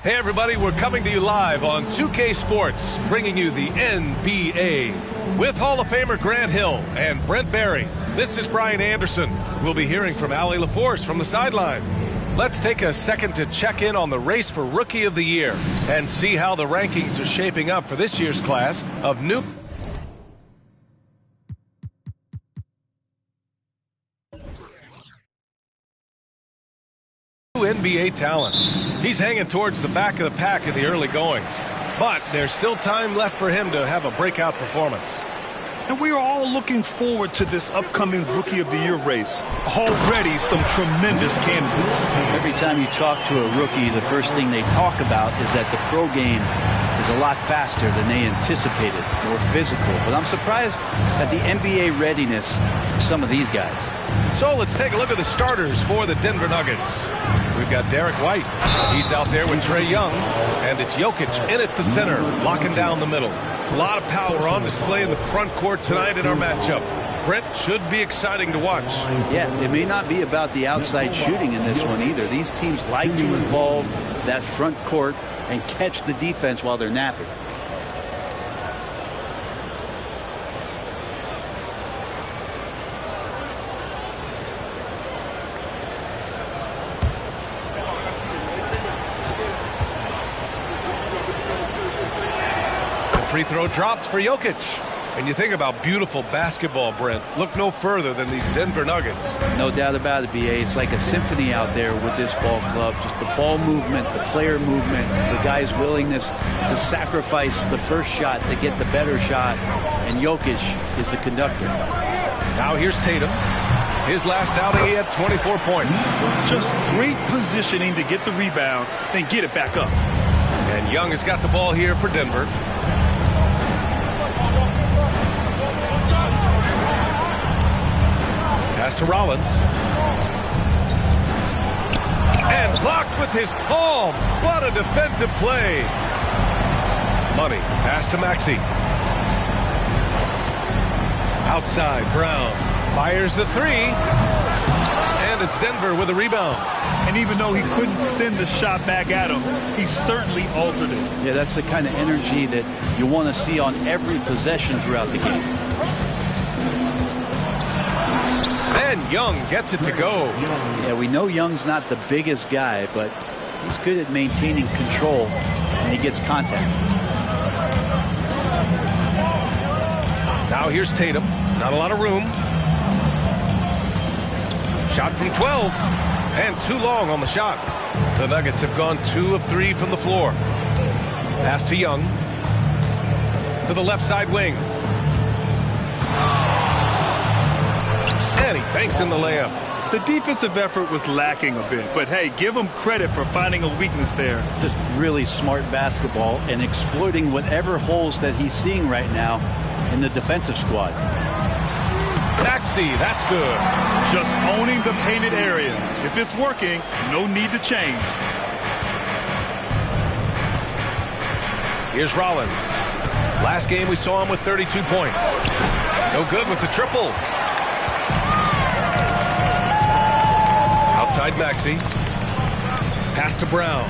Hey everybody, we're coming to you live on 2K Sports, bringing you the NBA with Hall of Famer Grant Hill and Brent Barry. This is Brian Anderson. We'll be hearing from Allie LaForce from the sideline. Let's take a second to check in on the race for Rookie of the Year and see how the rankings are shaping up for this year's class of new NBA talents. He's hanging towards the back of the pack in the early goings, but there's still time left for him to have a breakout performance. And we are all looking forward to this upcoming Rookie of the Year race. Already some tremendous candidates. Every time you talk to a rookie, the first thing they talk about is that the pro game is a lot faster than they anticipated, more physical. But I'm surprised at the NBA readiness of some of these guys. So let's take a look at the starters for the Denver Nuggets. We've got Derek White. He's out there with Trae Young. And it's Jokic in at the center, locking down the middle. A lot of power on display in the front court tonight in our matchup. Brent, should be exciting to watch. Yeah, it may not be about the outside shooting in this one either. These teams like to involve that front court and catch the defense while they're napping. Free throw drops for Jokic. And you think about beautiful basketball, Brent. Look no further than these Denver Nuggets. No doubt about it, B.A. It's like a symphony out there with this ball club. Just the ball movement, the player movement, the guy's willingness to sacrifice the first shot to get the better shot. And Jokic is the conductor. Now here's Tatum. His last outing, he had 24 points. Just great positioning to get the rebound, then get it back up. And Young has got the ball here for Denver. Pass to Rollins. And blocked with his palm. What a defensive play. Money. Pass to Maxey. Outside, Brown. Fires the three. And it's Denver with a rebound. And even though he couldn't send the shot back at him, he certainly altered it. Yeah, that's the kind of energy that you want to see on every possession throughout the game. And Young gets it to go. Yeah, we know Young's not the biggest guy, but he's good at maintaining control when he gets contact. Now here's Tatum. Not a lot of room. Shot from 12. And too long on the shot. The Nuggets have gone 2 of 3 from the floor. Pass to Young. To the left side wing. And he banks in the layup. The defensive effort was lacking a bit, but hey, give him credit for finding a weakness there. Just really smart basketball and exploiting whatever holes that he's seeing right now in the defensive squad. Maxey, that's good. Just owning the painted area. If it's working, no need to change. Here's Rollins. Last game we saw him with 32 points. No good with the triple. Outside Maxey. Pass to Brown.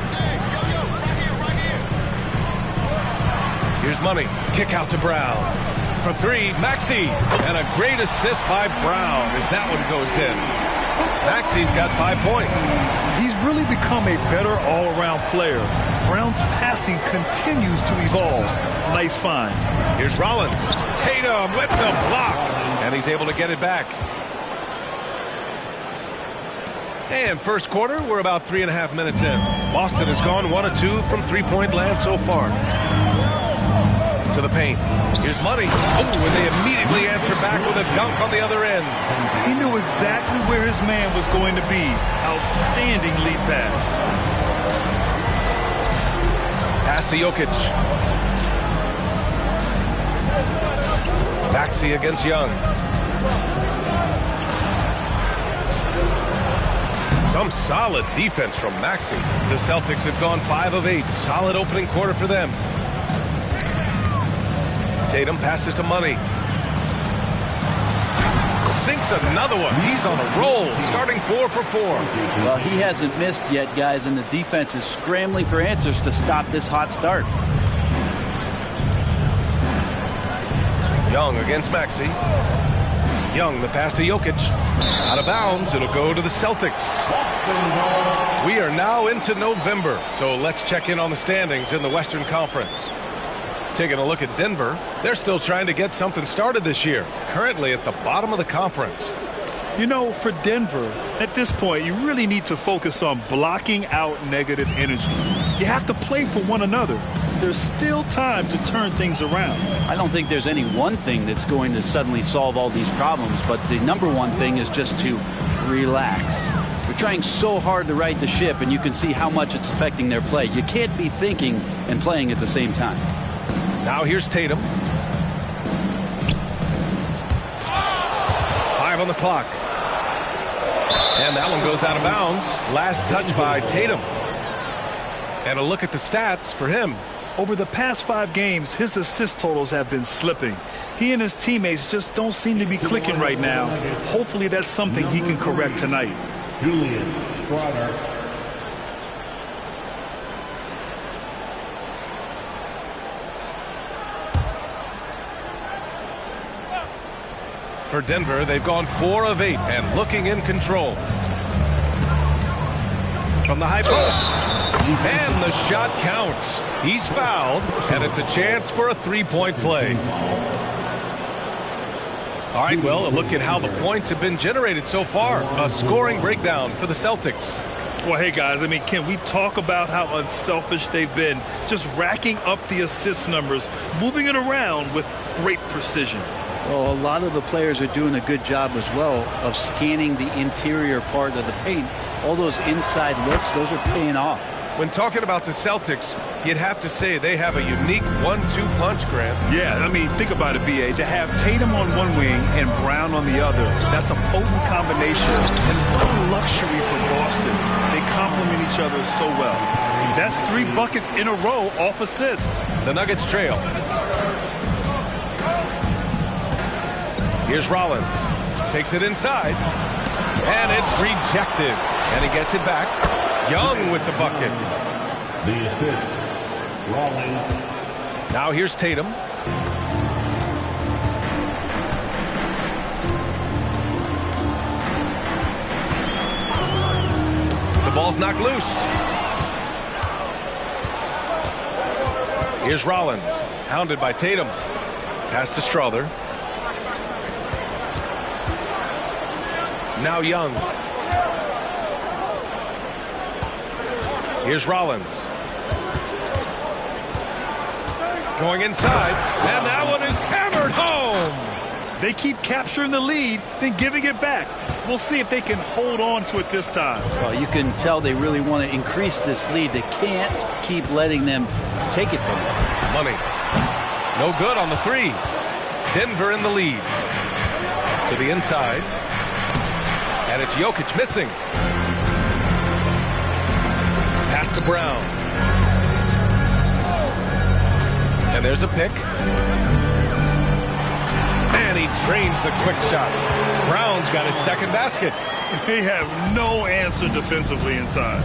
Here's Money. Kick out to Brown. For three, Maxey. And a great assist by Brown as that one goes in. Maxey's got 5 points. He's really become a better all-around player. Brown's passing continues to evolve. Nice find. Here's Rollins. Tatum with the block. And he's able to get it back. And first quarter, we're about 3.5 minutes in. Boston has gone 1 of 2 from three-point land so far. To the paint. Here's Money. Oh, and they immediately answer back with a dunk on the other end. He knew exactly where his man was going to be. Outstanding lead pass. Pass to Jokic. Maxey against Young. Some solid defense from Maxey. The Celtics have gone 5 of 8. Solid opening quarter for them. Tatum passes to Money. Sinks another one. He's on a roll. Starting going 4 for 4. Well, he hasn't missed yet, guys, and the defense is scrambling for answers to stop this hot start. Young against Maxey. Young, the pass to Jokic. Out of bounds, it'll go to the Celtics. We are now into November, so let's check in on the standings in the Western Conference. Taking a look at Denver, they're still trying to get something started this year, currently at the bottom of the conference. You know, for Denver, at this point, you really need to focus on blocking out negative energy. You have to play for one another. There's still time to turn things around. I don't think there's any one thing that's going to suddenly solve all these problems, but the number one thing is just to relax. We're trying so hard to right the ship, and you can see how much it's affecting their play. You can't be thinking and playing at the same time. Now here's Tatum. 5 on the clock. And that one goes out of bounds. Last touch by Tatum. And a look at the stats for him. Over the past 5 games, his assist totals have been slipping. He and his teammates just don't seem to be clicking right now. Hopefully that's something he can correct tonight. Julian Strawder. For Denver, they've gone 4 of 8 and looking in control. From the high post. And the shot counts. He's fouled, and it's a chance for a three-point play. All right, well, a look at how the points have been generated so far. A scoring breakdown for the Celtics. Well, hey, guys, I mean, can we talk about how unselfish they've been? Just racking up the assist numbers, moving it around with great precision. Well, a lot of the players are doing a good job as well of scanning the interior part of the paint. All those inside looks, those are paying off. When talking about the Celtics, you'd have to say they have a unique 1-2 punch, Grant. Yeah, I mean, think about it, B.A. To have Tatum on one wing and Brown on the other, that's a potent combination. And what a luxury for Boston. They complement each other so well. That's 3 buckets in a row off assist. The Nuggets trail. Here's Rollins. Takes it inside. And it's rejected. And he gets it back. Young with the bucket. The assist. Rollins. Now here's Tatum. The ball's knocked loose. Here's Rollins. Hounded by Tatum. Pass to Strother. Now Young. Here's Rollins. Going inside, and that one is hammered home. They keep capturing the lead, then giving it back. We'll see if they can hold on to it this time. Well, you can tell they really want to increase this lead. They can't keep letting them take it from them. Money. No good on the 3. Denver in the lead. To the inside. And it's Jokic missing. Pass to Brown. And there's a pick. And he drains the quick shot. Brown's got his second basket. They have no answer defensively inside.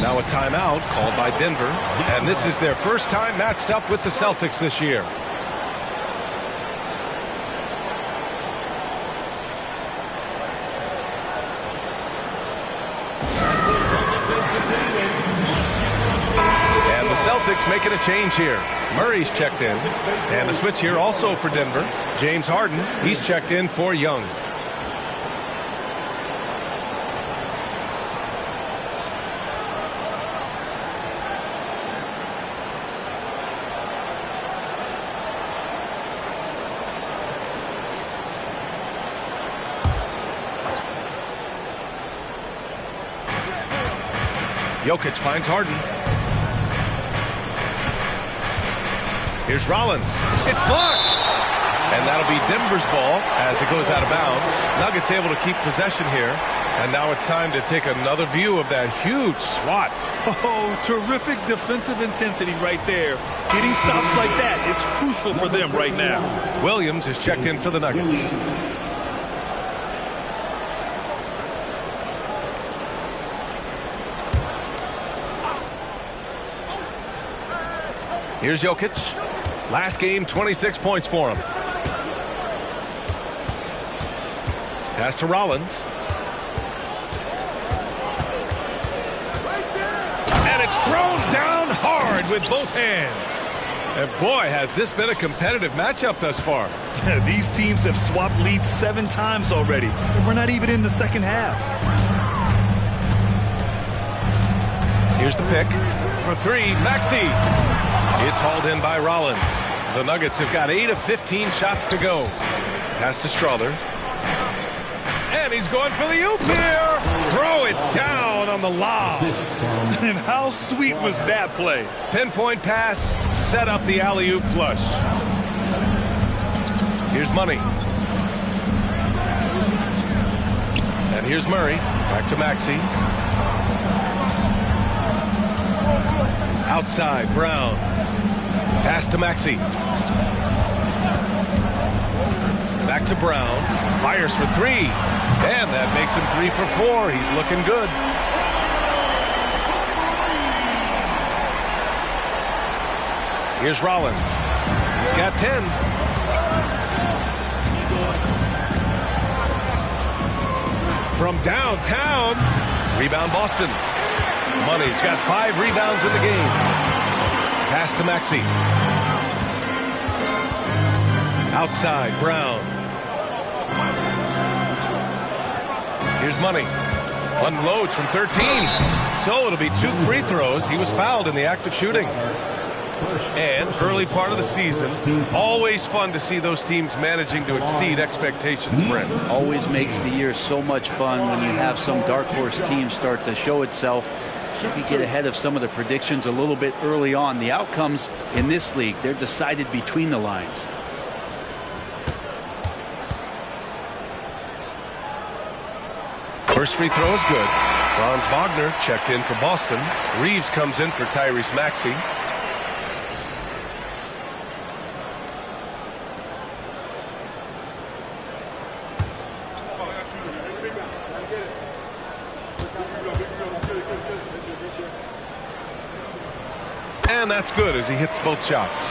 Now a timeout called by Denver. And this is their first time matched up with the Celtics this year. Celtics making a change here. Murray's checked in. And a switch here also for Denver. James Harden, he's checked in for Young. Jokic finds Harden. Here's Rollins. It's blocked. And that'll be Denver's ball as it goes out of bounds. Nuggets able to keep possession here. And now it's time to take another view of that huge swat. Oh, terrific defensive intensity right there. Getting stops like that is crucial for them right now. Williams is checked in for the Nuggets. Here's Jokic. Last game, 26 points for him. Pass to Rollins. And it's thrown down hard with both hands. And boy, has this been a competitive matchup thus far. These teams have swapped leads 7 times already. We're not even in the second half. Here's the pick. For 3, Maxey. It's hauled in by Rollins. The Nuggets have got 8 of 15 shots to go. Pass to Strother. And he's going for the oop here. Throw it down on the lob. And how sweet was that play? Pinpoint pass, set up the alley-oop flush. Here's Money. And here's Murray. Back to Maxey. Outside, Brown. Pass to Maxey. Back to Brown. Fires for 3. And that makes him 3 for 4. He's looking good. Here's Rollins. He's got 10. From downtown. Rebound Boston. Money's got 5 rebounds in the game. Pass to Maxey. Outside, Brown. Here's Money. Unloads from 13. So it'll be 2 free throws. He was fouled in the act of shooting. And early part of the season, always fun to see those teams managing to exceed expectations, Brent. Always makes the year so much fun when you have some dark horse team start to show itself. You get ahead of some of the predictions a little bit early on. The outcomes in this league, they're decided between the lines. First free throw is good. Franz Wagner checked in for Boston. Reeves comes in for Tyrese Maxey. And that's good as he hits both shots.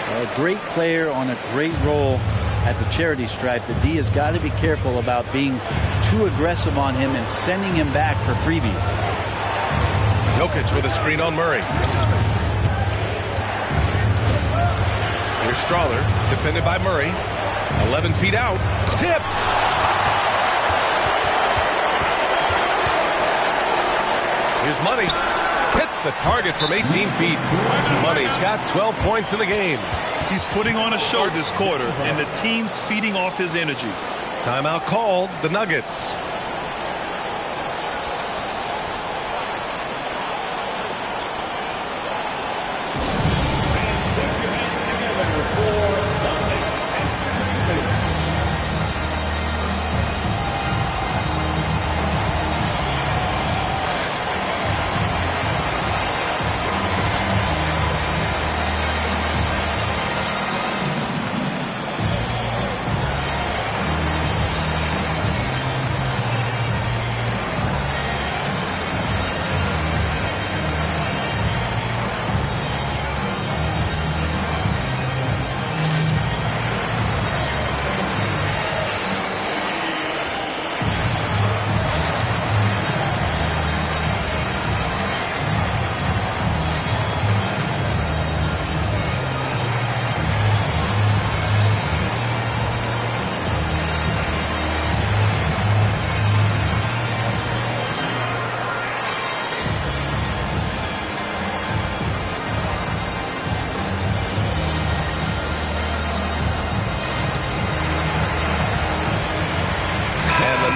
A great player on a great role at the charity stripe. The D has got to be careful about being too aggressive on him and sending him back for freebies. Jokic with a screen on Murray. Here's Strother, defended by Murray. 11 feet out. Tipped! Here's Money. Hits the target from 18 feet. Money's got 12 points in the game. He's putting on a show this quarter, and the team's feeding off his energy. Timeout called, the Nuggets.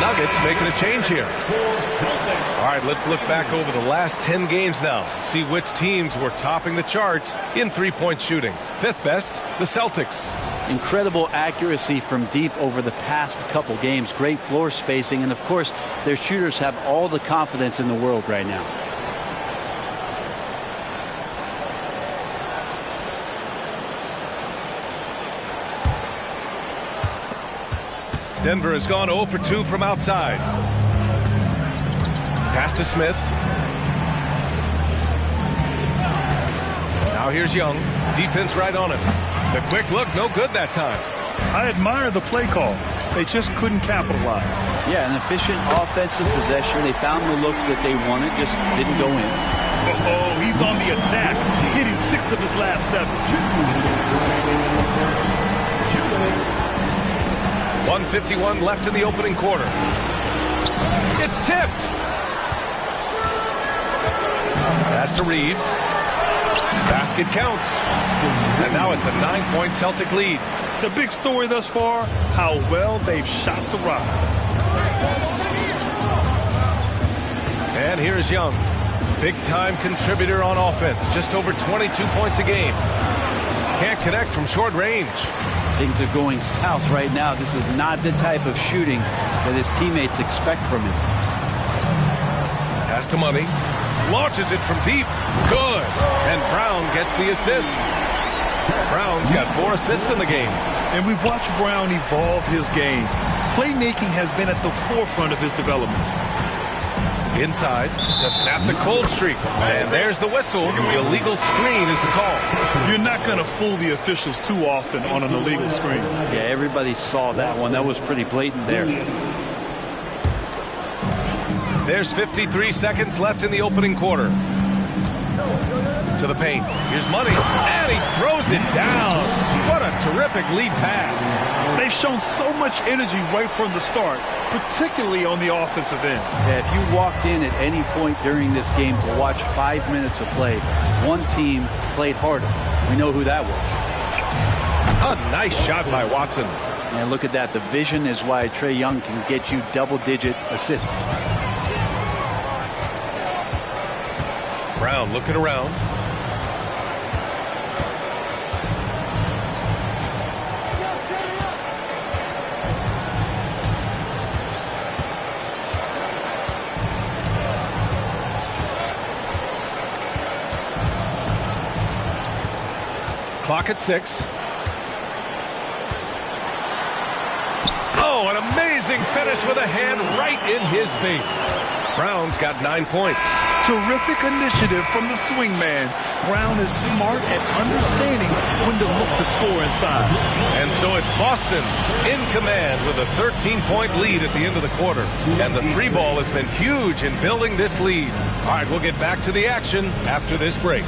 Nuggets making a change here. All right, let's look back over the last 10 games now and see which teams were topping the charts in three-point shooting. Fifth best, the Celtics. Incredible accuracy from deep over the past couple games. Great floor spacing, and of course, their shooters have all the confidence in the world right now. Denver has gone 0 for 2 from outside. Pass to Smith. Now Now here's Young. Defense right on him. The quick look, no good that time. I admire the play call. They just couldn't capitalize. Yeah, an efficient offensive possession. They found the look that they wanted, just didn't go in. Oh, he's on the attack, hitting 6 of his last 7. 1:51 left in the opening quarter. It's tipped. Pass to Reeves. Basket counts. And now it's a 9-point Celtic lead. The big story thus far, how well they've shot the rock. And here's Young. Big-time contributor on offense. Just over 22 points a game. Can't connect from short range. Things are going south right now. This is not the type of shooting that his teammates expect from him. Pass to Money. Launches it from deep. Good. And Brown gets the assist. Brown's got 4 assists in the game. And we've watched Brown evolve his game. Playmaking has been at the forefront of his development. Inside to snap the cold streak. And there's the whistle. The illegal screen is the call. You're not going to fool the officials too often on an illegal screen. Yeah, everybody saw that one. That was pretty blatant there. There's 53 seconds left in the opening quarter. To the paint. Here's Money. And he throws it down. What a terrific lead pass. They've shown so much energy right from the start, particularly on the offensive end. Yeah, if you walked in at any point during this game to watch 5 minutes of play, one team played harder. We know who that was. A nice shot by Watson. And look at that. The vision is why Trae Young can get you double-digit assists. Brown looking around. Clock at 6. Oh, an amazing finish with a hand right in his face. Brown's got 9 points. Terrific initiative from the swing man. Brown is smart at understanding when to look to score inside. And so it's Boston in command with a 13-point lead at the end of the quarter. And the 3-ball has been huge in building this lead. All right, we'll get back to the action after this break.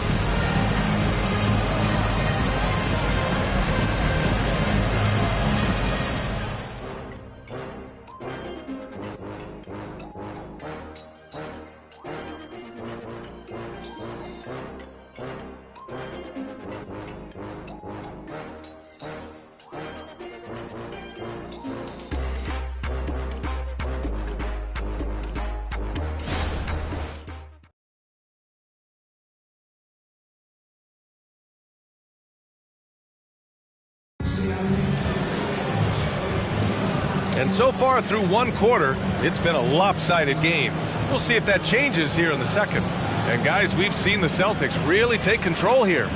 And so far through one quarter, it's been a lopsided game. We'll see if that changes here in the second. And guys, we've seen the Celtics really take control here.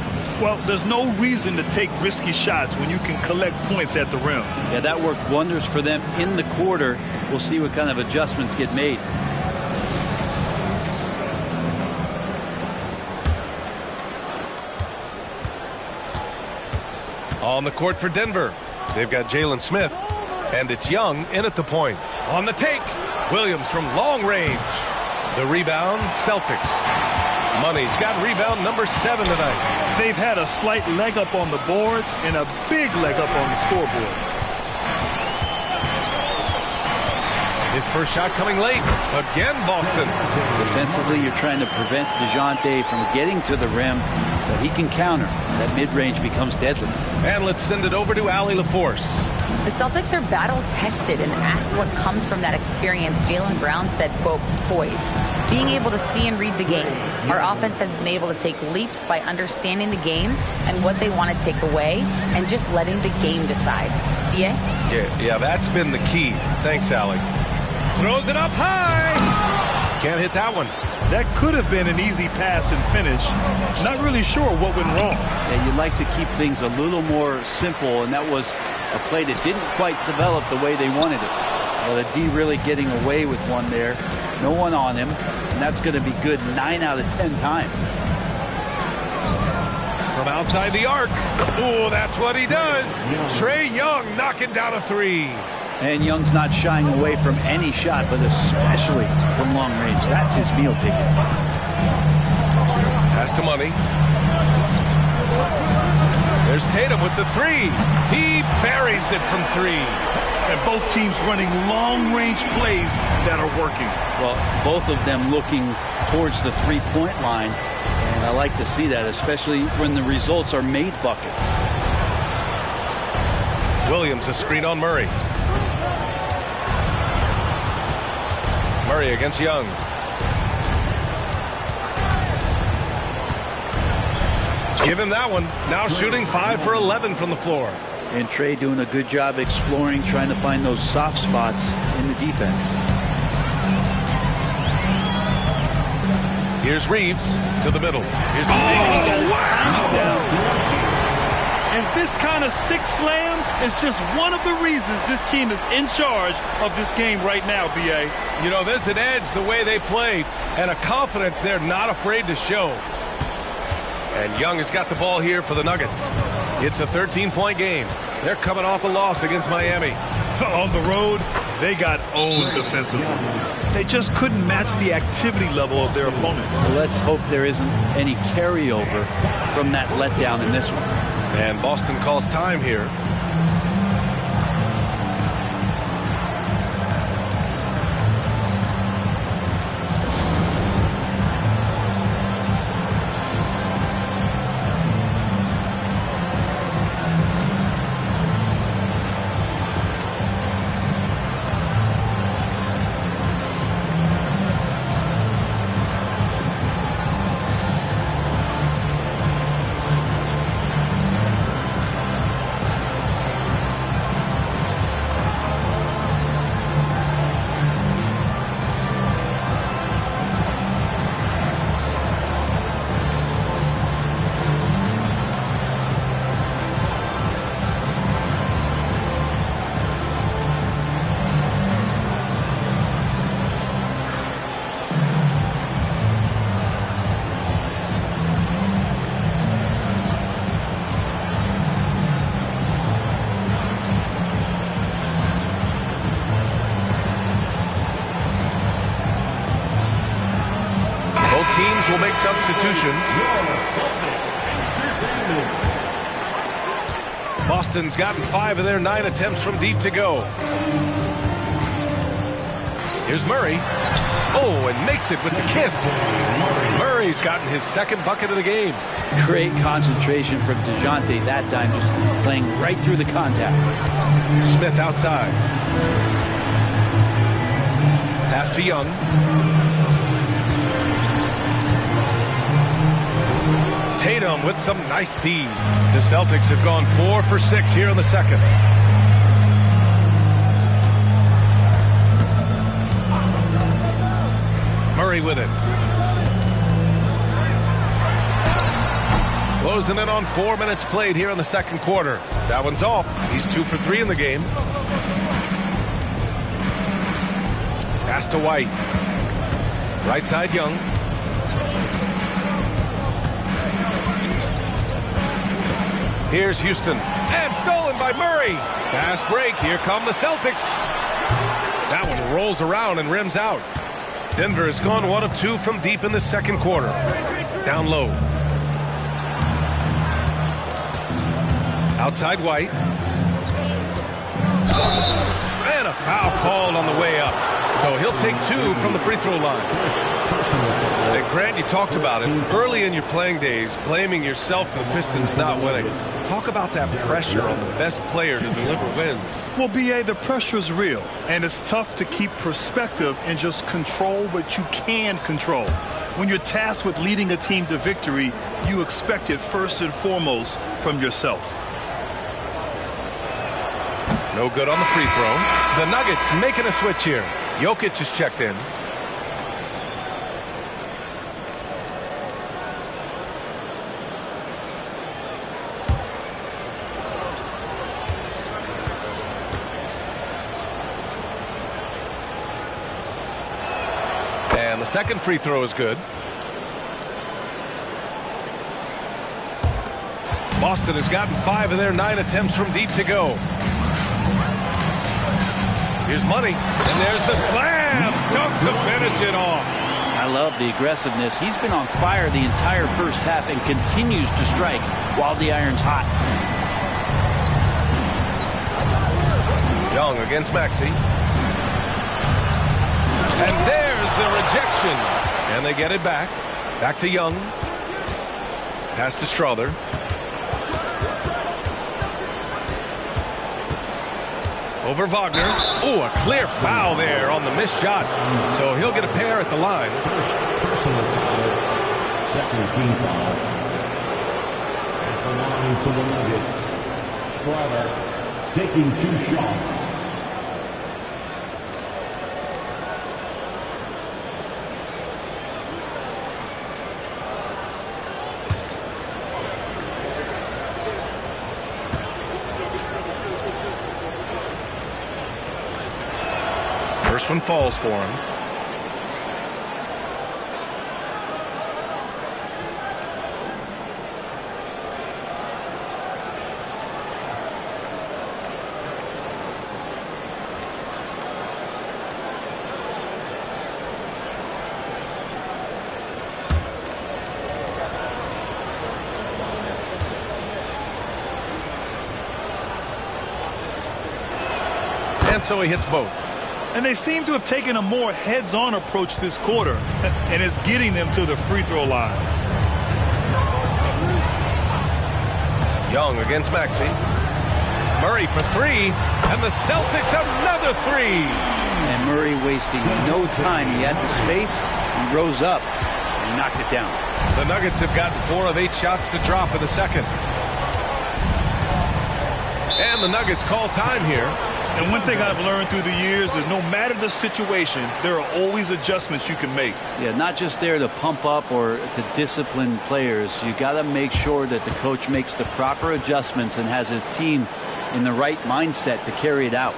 Well, there's no reason to take risky shots when you can collect points at the rim. Yeah, that worked wonders for them in the quarter. We'll see what kind of adjustments get made. On the court for Denver, they've got Jalen Smith. And it's Young in at the point. On the take, Williams from long range. The rebound, Celtics. Money's got rebound number 7 tonight. They've had a slight leg up on the boards and a big leg up on the scoreboard. His first shot coming late. Again, Boston. Defensively, you're trying to prevent DeJounte from getting to the rim, but he can counter. That mid-range becomes deadly. And let's send it over to Allie LaForce. The Celtics are battle-tested, and asked what comes from that experience, Jaylen Brown said, quote, poise. Being able to see and read the game. Our offense has been able to take leaps by understanding the game and what they want to take away and just letting the game decide. D.A.? Yeah, that's been the key. Thanks, Allie. Throws it up high. Can't hit that one. That could have been an easy pass and finish. Not really sure what went wrong. Yeah, you'd like to keep things a little more simple, and that was a play that didn't quite develop the way they wanted it. Well, the D really getting away with one there. No one on him, and that's going to be good 9 out of 10 times. From From outside the arc. Oh, that's what he does. Trae Young knocking down a three. And Young's not shying away from any shot, but especially from long range. That's his meal ticket. Pass to Money. There's Tatum with the three. He buries it from three. And both teams running long-range plays that are working. Well, both of them looking towards the three-point line. And I like to see that, especially when the results are made buckets. Williams a screen on Murray. Murray against Young. Give him that one. Now shooting 5 for 11 from the floor. And Trae doing a good job exploring, trying to find those soft spots in the defense. Here's Reeves to the middle. Here's Wow! And this kind of six slam is just one of the reasons this team is in charge of this game right now, B.A. You know, there's an edge the way they play and a confidence they're not afraid to show. And Young has got the ball here for the Nuggets. It's a 13-point game. They're coming off a loss against Miami. On the road, they got owned defensively. They just couldn't match the activity level of their opponent. Well, let's hope there isn't any carryover from that letdown in this one. And Boston calls time here. Teams will make substitutions. Boston's gotten 5 of their 9 attempts from deep to go. Here's Murray. Oh, and makes it with the kiss. Murray's gotten his second bucket of the game. Great concentration from DeJounte that time, just playing right through the contact. Smith outside. Pass to Young. Tatum with some nice D. The Celtics have gone 4 for 6 here in the second. Murray with it. Closing in on 4 minutes played here in the second quarter. That one's off. He's 2 for 3 in the game. Pass to White. Right side Young. Here's Houston. And stolen by Murray. Fast break. Here come the Celtics. That one rolls around and rims out. Denver has gone 1 of 2 from deep in the second quarter. Down low. Outside White. And a foul called on the way up. So he'll take 2 from the free throw line. And Grant, you talked about it early in your playing days, blaming yourself for the Pistons not winning. Talk about that pressure on the best player to deliver wins. Well, B.A., the pressure is real, and it's tough to keep perspective and just control what you can control. When you're tasked with leading a team to victory, you expect it first and foremost from yourself. No good on the free throw. The Nuggets making a switch here. Jokic is checked in. And the second free throw is good. Boston has gotten 5 of their 9 attempts from deep to go. Here's Money, and there's the slam dunk to finish it off. I love the aggressiveness. He's been on fire the entire first half and continues to strike while the iron's hot. Young against Maxey. And there's the rejection. And they get it back. Back to Young. Pass to Strother. Over Wagner. Oh, a clear foul there on the missed shot. So he'll get a pair at the line. Personal foul. Second team foul. At the line for the Nuggets. Strother taking 2 shots. First one falls for him. And so he hits both. And they seem to have taken a more heads-on approach this quarter, and it's getting them to the free throw line. Young against Maxey. Murray for 3, and the Celtics another 3. And Murray wasting no time. He had the space, he rose up, and he knocked it down. The Nuggets have gotten 4 of 8 shots to drop in the second. And the Nuggets call time here. And one thing I've learned through the years is no matter the situation, there are always adjustments you can make. Yeah, not just there to pump up or to discipline players. You got to make sure that the coach makes the proper adjustments and has his team in the right mindset to carry it out.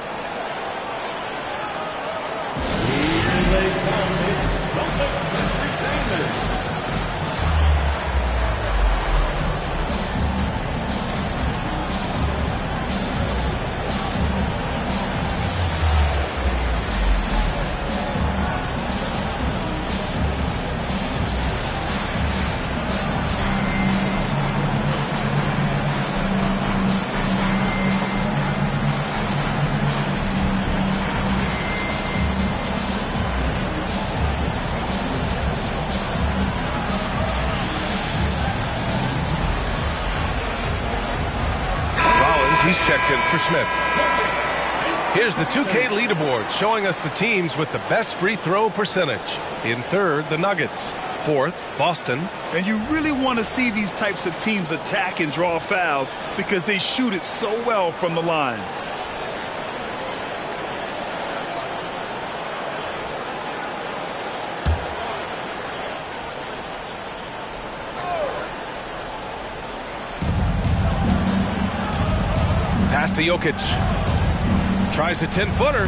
He's checked in for Smith. Here's the 2K leaderboard showing us the teams with the best free throw percentage. In third, the Nuggets. Fourth, Boston. And you really want to see these types of teams attack and draw fouls because they shoot it so well from the line. Pass to Jokic. Tries a 10-footer.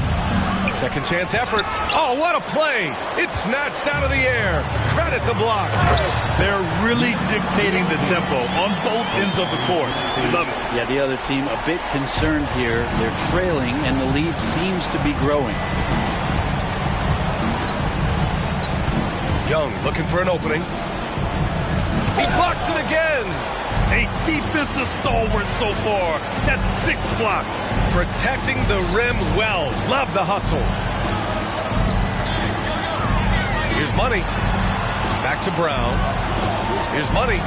Second chance effort. Oh, what a play. It's snatched out of the air. Credit the block. They're really dictating the tempo on both ends of the court. Love it. Yeah, the other team a bit concerned here. They're trailing, and the lead seems to be growing. Young looking for an opening. He blocks it again. A defensive stalwart so far. That's 6 blocks. Protecting the rim well. Love the hustle. Here's Money. Back to Brown. Here's Money.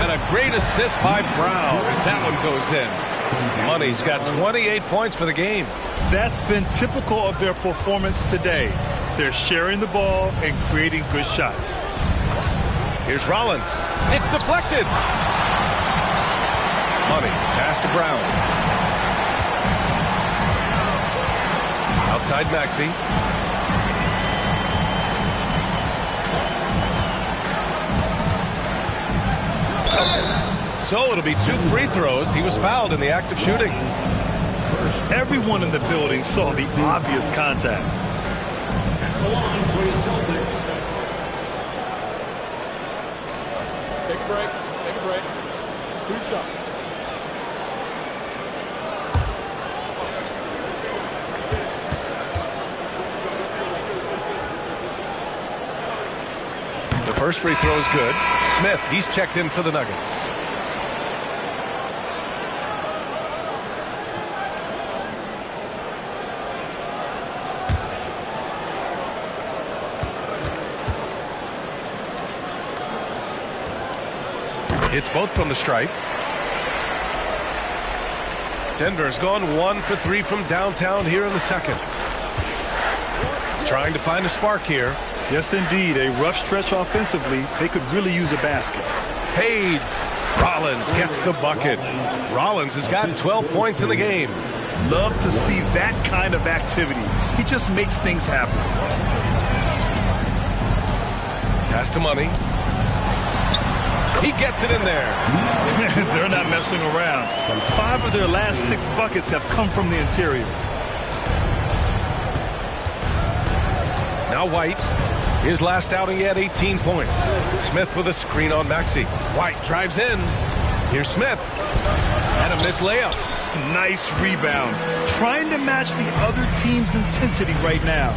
And a great assist by Brown as that one goes in. Money's got 28 points for the game. That's been typical of their performance today. They're sharing the ball and creating good shots. Here's Rollins. It's deflected. Money. Pass to Brown. Outside Maxey. So it'll be 2 free throws. He was fouled in the act of shooting. Everyone in the building saw the obvious contact. At the line for the Celtics. Take a break. Take a break. 2 this up. The first free throw is good. Smith, he's checked in for the Nuggets. Hits both from the stripe. Denver's gone 1 for 3 from downtown here in the second. Trying to find a spark here. Yes, indeed. A rough stretch offensively. They could really use a basket. Fades. Rollins gets the bucket. Rollins has got 12 points in the game. Love to see that kind of activity. He just makes things happen. Pass to Money. He gets it in there. They're not messing around. 5 of their last 6 buckets have come from the interior. Now White. His last outing, he had 18 points. Smith with a screen on Maxey. White drives in. Here's Smith. And a missed layup. Nice rebound. Trying to match the other team's intensity right now.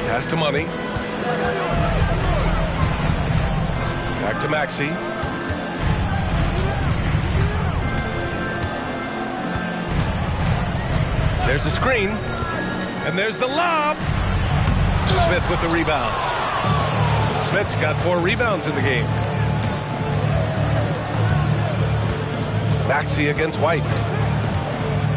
Pass to Money. Back to Maxey. There's a screen. And there's the lob. Smith with the rebound. Smith's got 4 rebounds in the game. Maxey against White.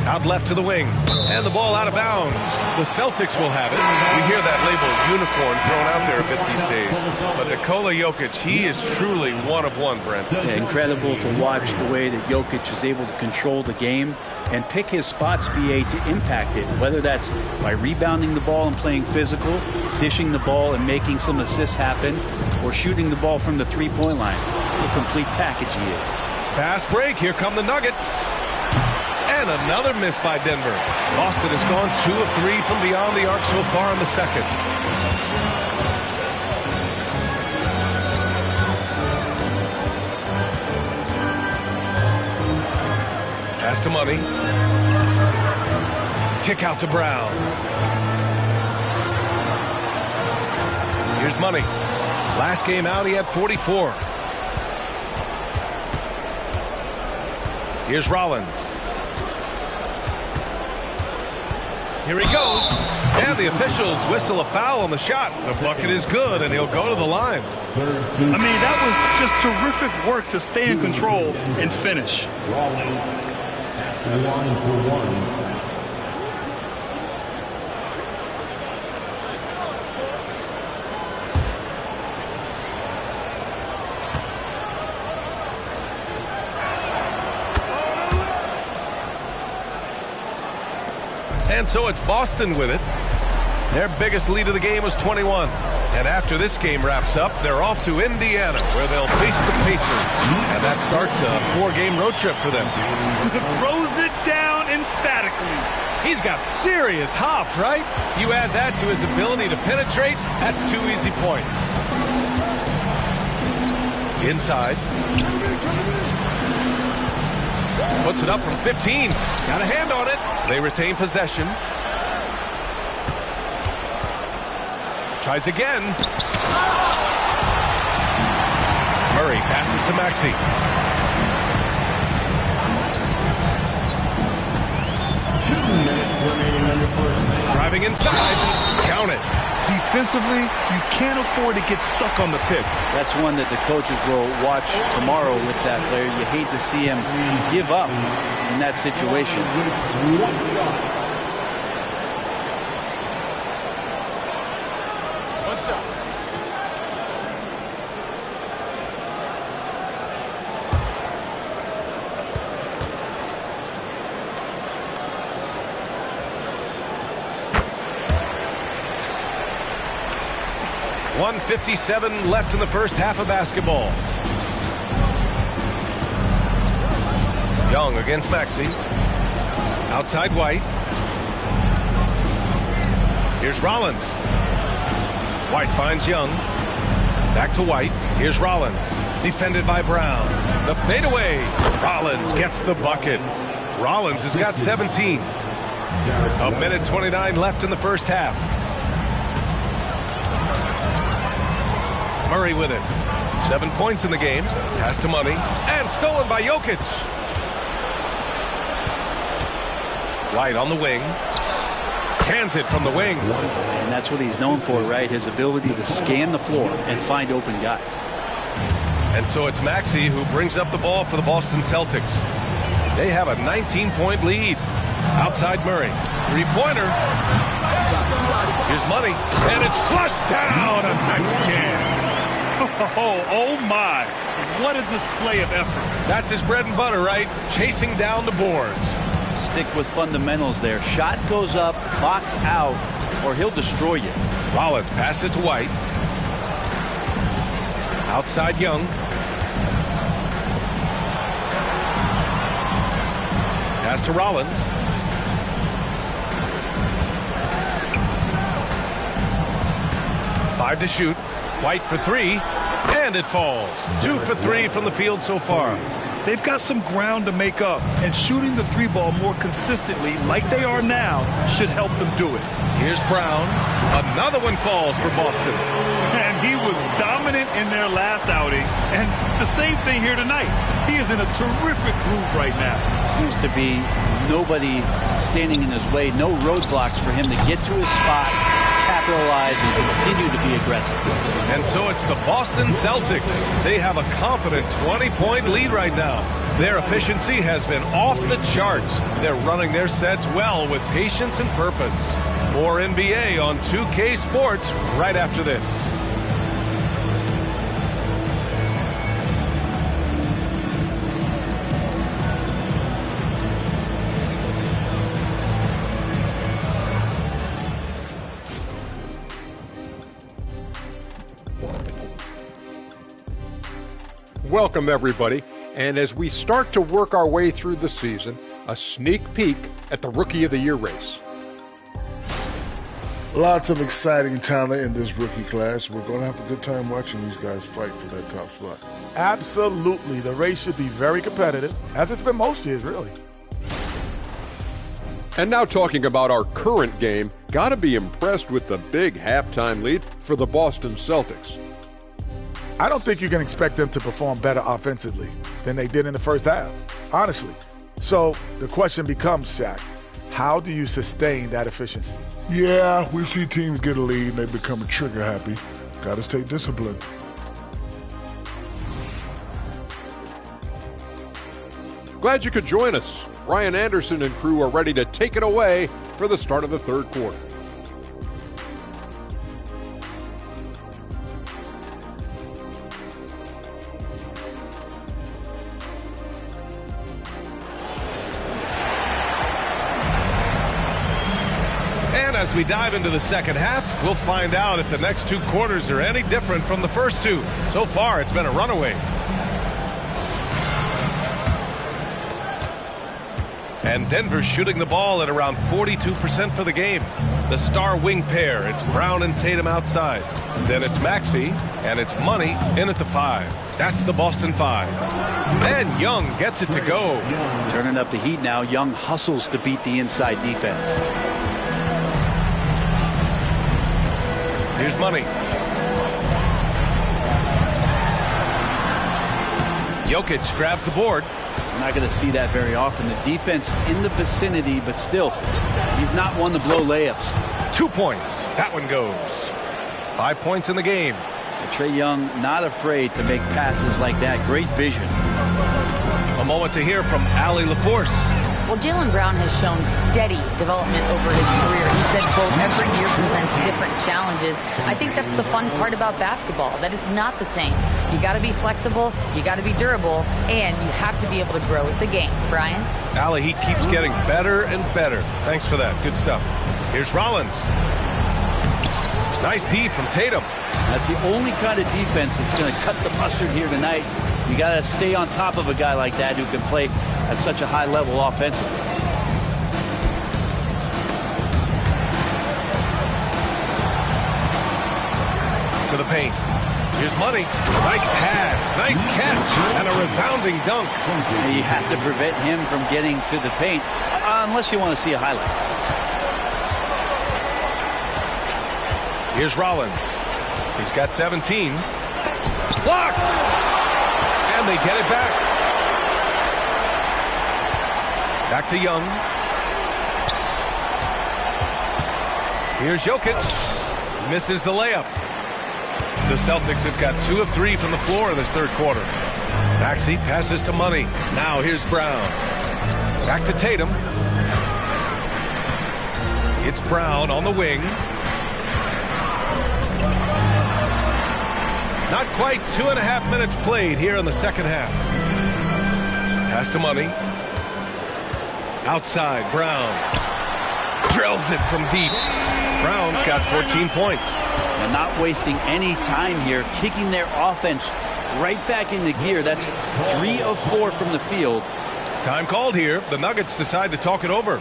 Out left to the wing. And the ball out of bounds. The Celtics will have it. We hear that label unicorn thrown out there a bit these days. But Nikola Jokic, he is truly one of one, Brent. Yeah, incredible to watch the way that Jokic is able to control the game and pick his spots, BA, to impact it, whether that's by rebounding the ball and playing physical, dishing the ball and making some assists happen, or shooting the ball from the three-point line. The complete package he is. Fast break. Here come the Nuggets. And another miss by Denver. Boston has gone 2 of 3 from beyond the arc so far in the second. Pass to Money. Kick out to Brown. Here's Money. Last game out, he had 44. Here's Rollins. Here he goes. And the officials whistle a foul on the shot. The bucket is good, and he'll go to the line. I mean, that was just terrific work to stay in control and finish. Rollins at the line for 1. And so it's Boston with it. Their biggest lead of the game was 21. And after this game wraps up, they're off to Indiana, where they'll face the Pacers. And that starts a 4-game road trip for them. Throws it down emphatically. He's got serious hops, right? You add that to his ability to penetrate, that's 2 easy points. Inside. Puts it up from 15. Got a hand on it. They retain possession. Tries again. Murray passes to Maxey. 2 minutes remaining in the first. Driving inside. Count it. Defensively, you can't afford to get stuck on the pick. That's one that the coaches will watch tomorrow with that player. You hate to see him give up in that situation. What's up? .157 left in the first half of basketball. Young against Maxey. Outside White. Here's Rollins. White finds Young. Back to White. Here's Rollins. Defended by Brown. The fadeaway. Rollins gets the bucket. Rollins has got 17. A minute 29 left in the first half. Murray with it. 7 points in the game. Pass to Money. And stolen by Jokic. White on the wing. Cans it from the wing. And that's what he's known for, right? His ability to scan the floor and find open guys. And so it's Maxey who brings up the ball for the Boston Celtics. They have a 19-point lead. Outside Murray. Three-pointer. Here's Money. And it's flushed down. A nice jam. Oh my. What a display of effort. That's his bread and butter, right? Chasing down the boards. Stick with fundamentals there. Shot goes up, box out, or he'll destroy you. Rollins passes to White. Outside Young. Pass to Rollins. Five to shoot. White for three. And it falls. 2 for 3 from the field so far. They've got some ground to make up, and shooting the three ball more consistently like they are now should help them do it. Here's Brown. Another one falls for Boston. And he was dominant in their last outing, and the same thing here tonight. He is in a terrific groove right now. Seems to be nobody standing in his way, no roadblocks for him to get to his spot, capitalize, and continue to be aggressive. And so it's the Boston Celtics. They have a confident 20-point lead right now. Their efficiency has been off the charts. They're running their sets well with patience and purpose. More NBA on 2K Sports right after this. Welcome, everybody. And as we start to work our way through the season, a sneak peek at the Rookie of the Year race. Lots of exciting talent in this rookie class. We're going to have a good time watching these guys fight for that top spot. Absolutely. The race should be very competitive, as it's been most years, really. And now talking about our current game, got to be impressed with the big halftime lead for the Boston Celtics. I don't think you can expect them to perform better offensively than they did in the first half, honestly. So the question becomes, Shaq, how do you sustain that efficiency? Yeah, we see teams get a lead and they become trigger happy. Got to stay disciplined. Glad you could join us. Ryan Anderson and crew are ready to take it away for the start of the third quarter. As we dive into the second half, we'll find out if the next 2 quarters are any different from the first 2. So far, it's been a runaway. And Denver's shooting the ball at around 42% for the game. The star wing pair, it's Brown and Tatum outside. Then it's Maxey, and it's Money in at the 5. That's the Boston 5. And Young gets it to go. Turning up the heat now. Young hustles to beat the inside defense. Here's Money. Jokic grabs the board. We're not going to see that very often. The defense in the vicinity, but still, he's not one to blow layups. 2 points. That one goes. 5 points in the game. Trae Young not afraid to make passes like that. Great vision. A moment to hear from Allie LaForce. Well, Jaylen Brown has shown steady development over his career. He said, quote, every year presents different challenges. I think that's the fun part about basketball, that it's not the same. You got to be flexible, you got to be durable, and you have to be able to grow with the game. Brian? Allie, he keeps getting better and better. Thanks for that. Good stuff. Here's Rollins. Nice D from Tatum. That's the only kind of defense that's going to cut the mustard here tonight. You got to stay on top of a guy like that who can play at such a high level offensively. To the paint. Here's Money. Nice pass, nice catch, and a resounding dunk. You have to prevent him from getting to the paint, unless you want to see a highlight. Here's Rollins. He's got 17. Blocked! And they get it back. Back to Young. Here's Jokic. Misses the layup. The Celtics have got 2 of 3 from the floor in this third quarter. Maxey passes to Money. Now here's Brown. Back to Tatum. It's Brown on the wing. Not quite 2.5 minutes played here in the second half. Pass to Money. Outside, Brown. Drills it from deep. Brown's got 14 points. And not wasting any time here, kicking their offense right back into gear. That's 3 of 4 from the field. Time called here. The Nuggets decide to talk it over.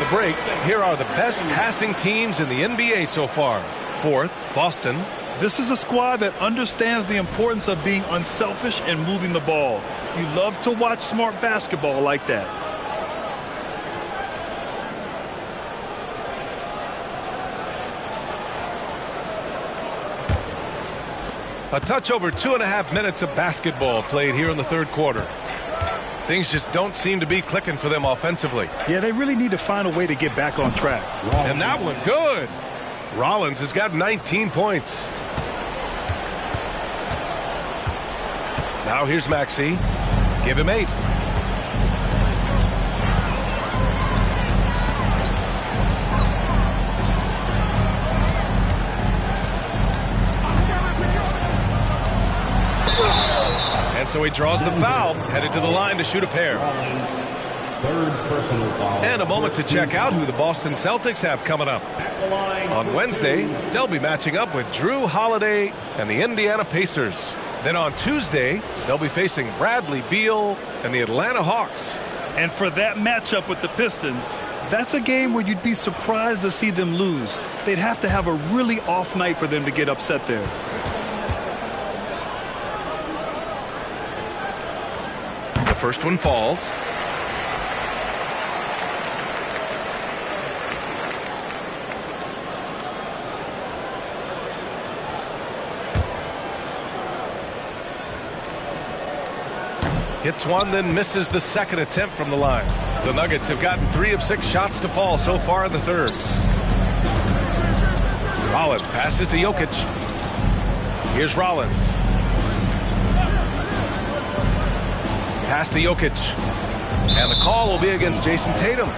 Break. Here are the best passing teams in the NBA so far. 4th, Boston. This is a squad that understands the importance of being unselfish and moving the ball. You love to watch smart basketball like that. A touch over 2.5 minutes of basketball played here in the third quarter. Things just don't seem to be clicking for them offensively. Yeah, they really need to find a way to get back on track. And that one, good. Rollins has got 19 points. Now here's Maxey. Give him 8. So he draws the foul, headed to the line to shoot a pair. Third personal foul. And a moment to check out who the Boston Celtics have coming up. On Wednesday, they'll be matching up with Drew Holiday and the Indiana Pacers. Then on Tuesday, they'll be facing Bradley Beal and the Atlanta Hawks. And for that matchup with the Pistons, that's a game where you'd be surprised to see them lose. They'd have to have a really off night for them to get upset there. First one falls. Hits one, then misses the second attempt from the line. The Nuggets have gotten 3 of 6 shots to fall so far in the third. Rollins passes to Jokic. Here's Rollins. Pass to Jokic. And the call will be against Jason Tatum.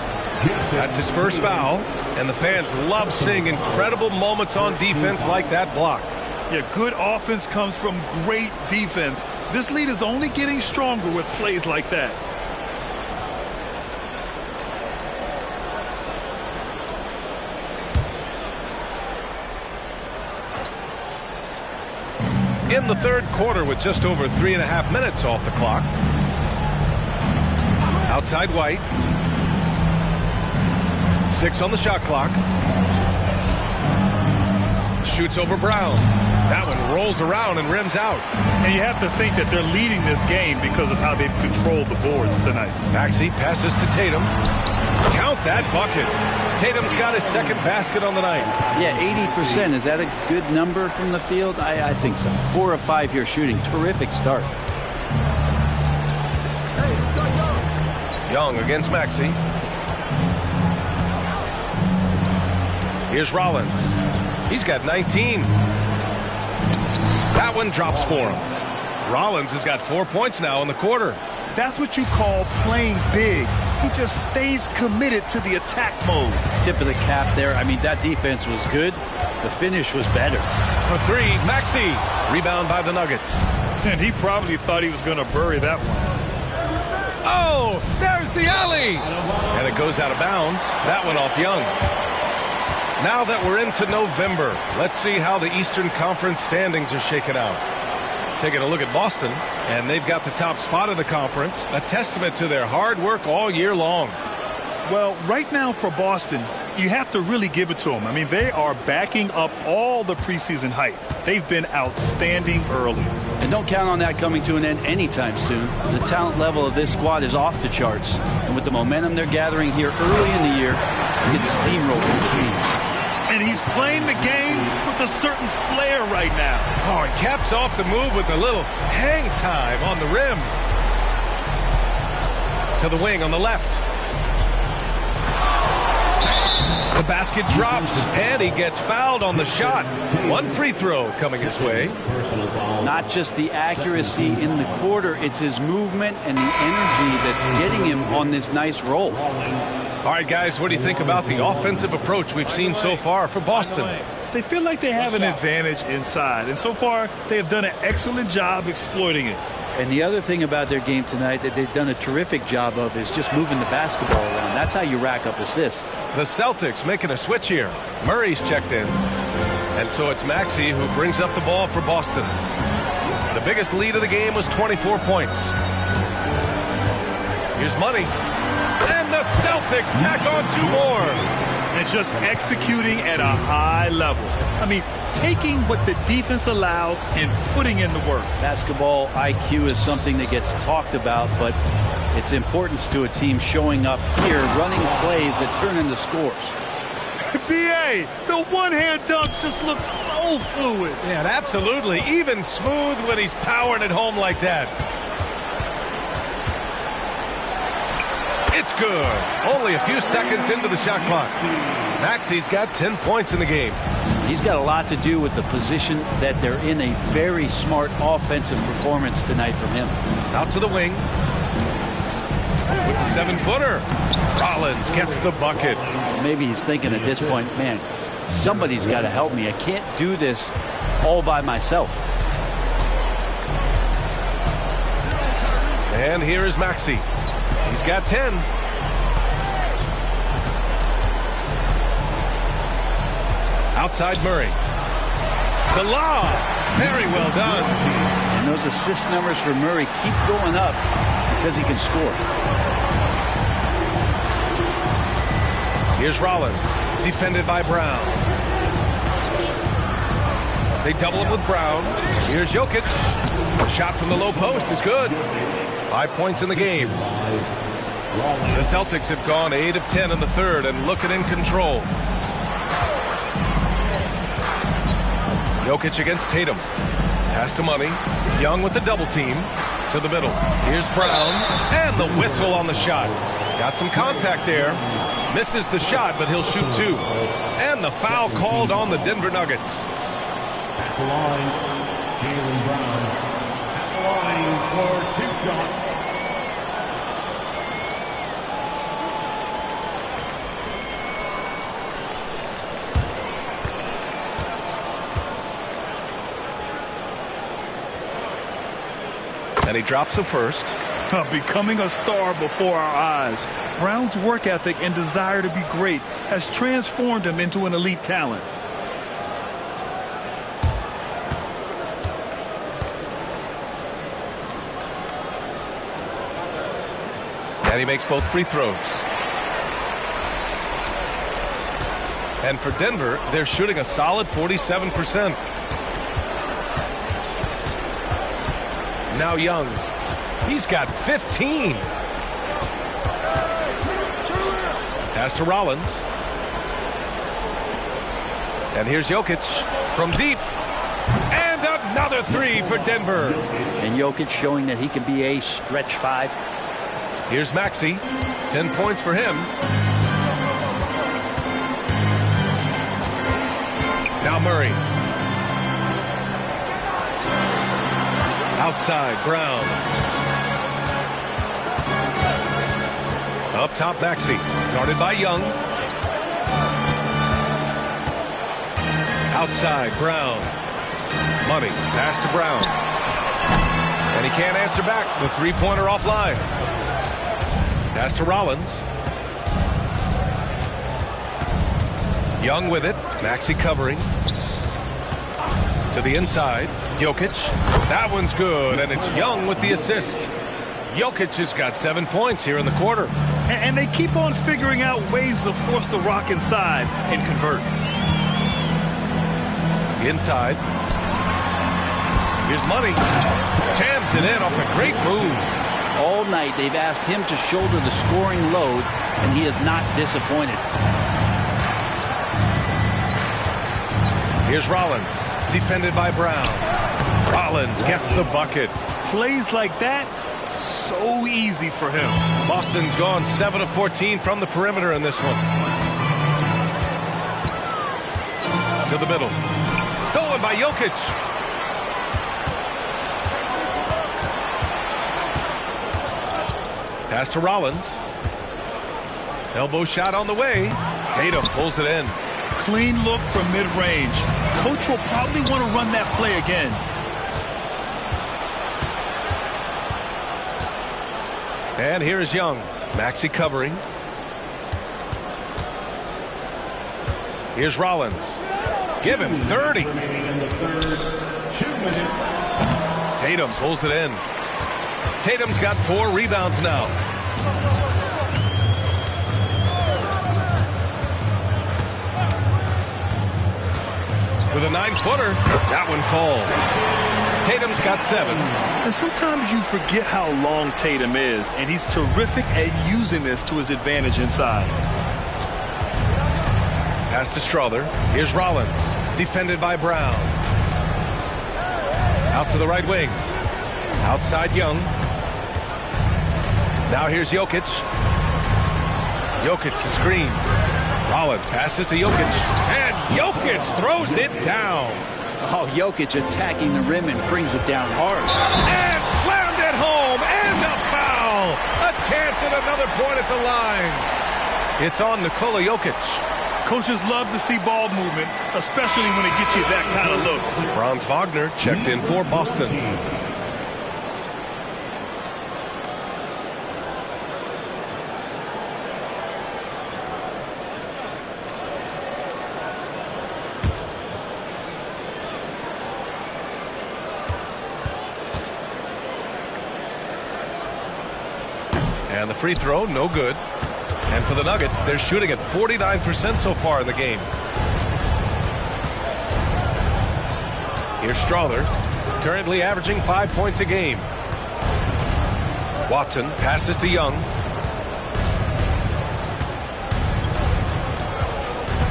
That's his first foul. And the fans love seeing incredible moments on defense like that block. Yeah, good offense comes from great defense. This lead is only getting stronger with plays like that. In the third quarter with just over 3.5 minutes off the clock. Outside White. 6 on the shot clock. Shoots over Brown. That one rolls around and rims out. And you have to think that they're leading this game because of how they've controlled the boards tonight. Maxey passes to Tatum. Count that bucket. Tatum's got his second basket on the night. Yeah, 80%. Is that a good number from the field? I think so. 4 of 5 here shooting. Terrific start. Young against Maxey. Here's Rollins. He's got 19. That one drops for him. Rollins has got 4 points now in the quarter. That's what you call playing big. He just stays committed to the attack mode. Tip of the cap there. I mean, that defense was good. The finish was better. For three, Maxey. Rebound by the Nuggets. And he probably thought he was going to bury that one. Oh, there's the alley. And it goes out of bounds. That went off Young. Now that we're into November, let's see how the Eastern Conference standings are shaken out. Taking a look at Boston, and they've got the top spot in the conference, a testament to their hard work all year long. Well, right now for Boston, you have to really give it to them. I mean, they are backing up all the preseason hype. They've been outstanding early. And don't count on that coming to an end anytime soon. The talent level of this squad is off the charts. And with the momentum they're gathering here early in the year, they get steamrolled through the season. And he's playing the game with a certain flair right now. Oh, he caps off the move with a little hang time on the rim. To the wing on the left. The basket drops, and he gets fouled on the shot. One free throw coming his way. Not just the accuracy in the quarter, it's his movement and the energy that's getting him on this nice roll. All right, guys, what do you think about the offensive approach we've seen so far for Boston? They feel like they have an advantage inside, and so far they have done an excellent job exploiting it. And the other thing about their game tonight that they've done a terrific job of is just moving the basketball around. That's how you rack up assists. The Celtics making a switch here. Murray's checked in. And so it's Maxey who brings up the ball for Boston. The biggest lead of the game was 24 points. Here's Money. And the Celtics tack on 2 more. And just executing at a high level. I mean, taking what the defense allows and putting in the work. Basketball IQ is something that gets talked about, but its importance to a team showing up here, running plays that turn into scores. B.A., the one-hand dunk just looks so fluid. Yeah, absolutely. Even smooth when he's powering it home like that. It's good. Only a few seconds into the shot clock. Maxey's got 10 points in the game. He's got a lot to do with the position that they're in. A very smart offensive performance tonight from him. Out to the wing. With the 7-footer. Rollins gets the bucket. Maybe he's thinking at this point, man, somebody's got to help me. I can't do this all by myself. And here is Maxey. He's got 10. Outside Murray. The lob. Very well done. And those assist numbers for Murray keep going up because he can score. Here's Rollins. Defended by Brown. They double him with Brown. Here's Jokic. The shot from the low post is good. 5 points in the game. The Celtics have gone 8 of 10 in the third and looking in control. Jokic against Tatum. Pass to Money. Young with the double team. To the middle. Here's Brown. And the whistle on the shot. Got some contact there. Misses the shot, but he'll shoot 2. And the foul called on the Denver Nuggets. At the line, Jaylen Brown. At the line for 2 shots. And he drops the first. Becoming a star before our eyes. Brown's work ethic and desire to be great has transformed him into an elite talent. And he makes both free throws. And for Denver, they're shooting a solid 47%. Now Young. He's got 15. Pass to Rollins. And here's Jokic from deep. And another 3 for Denver. And Jokic showing that he can be a stretch 5. Here's Maxey. 10 points for him. Now Murray. Outside, Brown. Up top, Maxey. Guarded by Young. Outside, Brown. Money. Pass to Brown. And he can't answer back. The three-pointer offline. Pass to Rollins. Young with it. Maxey covering. To the inside. Jokic. That one's good, and it's Young with the assist. Jokic has got 7 points here in the quarter. And they keep on figuring out ways to force the rock inside and convert. Inside. Here's Money. Jams it in off a great move. All night they've asked him to shoulder the scoring load, and he is not disappointed. Here's Rollins. Defended by Brown. Rollins gets the bucket. Plays like that, so easy for him. Boston's gone 7 of 14 from the perimeter in this one. To the middle. Stolen by Jokic. Pass to Rollins. Elbow shot on the way. Tatum pulls it in. Clean look from mid-range. Coach will probably want to run that play again. And here is Young. Maxey covering. Here's Rollins. Give him 30. Tatum pulls it in. Tatum's got 4 rebounds now. With a 9-footer, that one falls. Tatum's got 7. And sometimes you forget how long Tatum is, and he's terrific at using this to his advantage inside. Pass to Strother. Here's Rollins. Defended by Brown. Out to the right wing. Outside Young. Now here's Jokic. Jokic the screen. Rollins passes to Jokic. And Jokic throws it down. Oh, Jokic attacking the rim and brings it down hard. And slammed it home. And a foul. A chance at another point at the line. It's on Nikola Jokic. Coaches love to see ball movement, especially when it gets you that kind of look. Franz Wagner checked in for Boston. And the free throw, no good. And for the Nuggets, they're shooting at 49% so far in the game. Here's Strother, currently averaging 5 points a game. Watson passes to Young.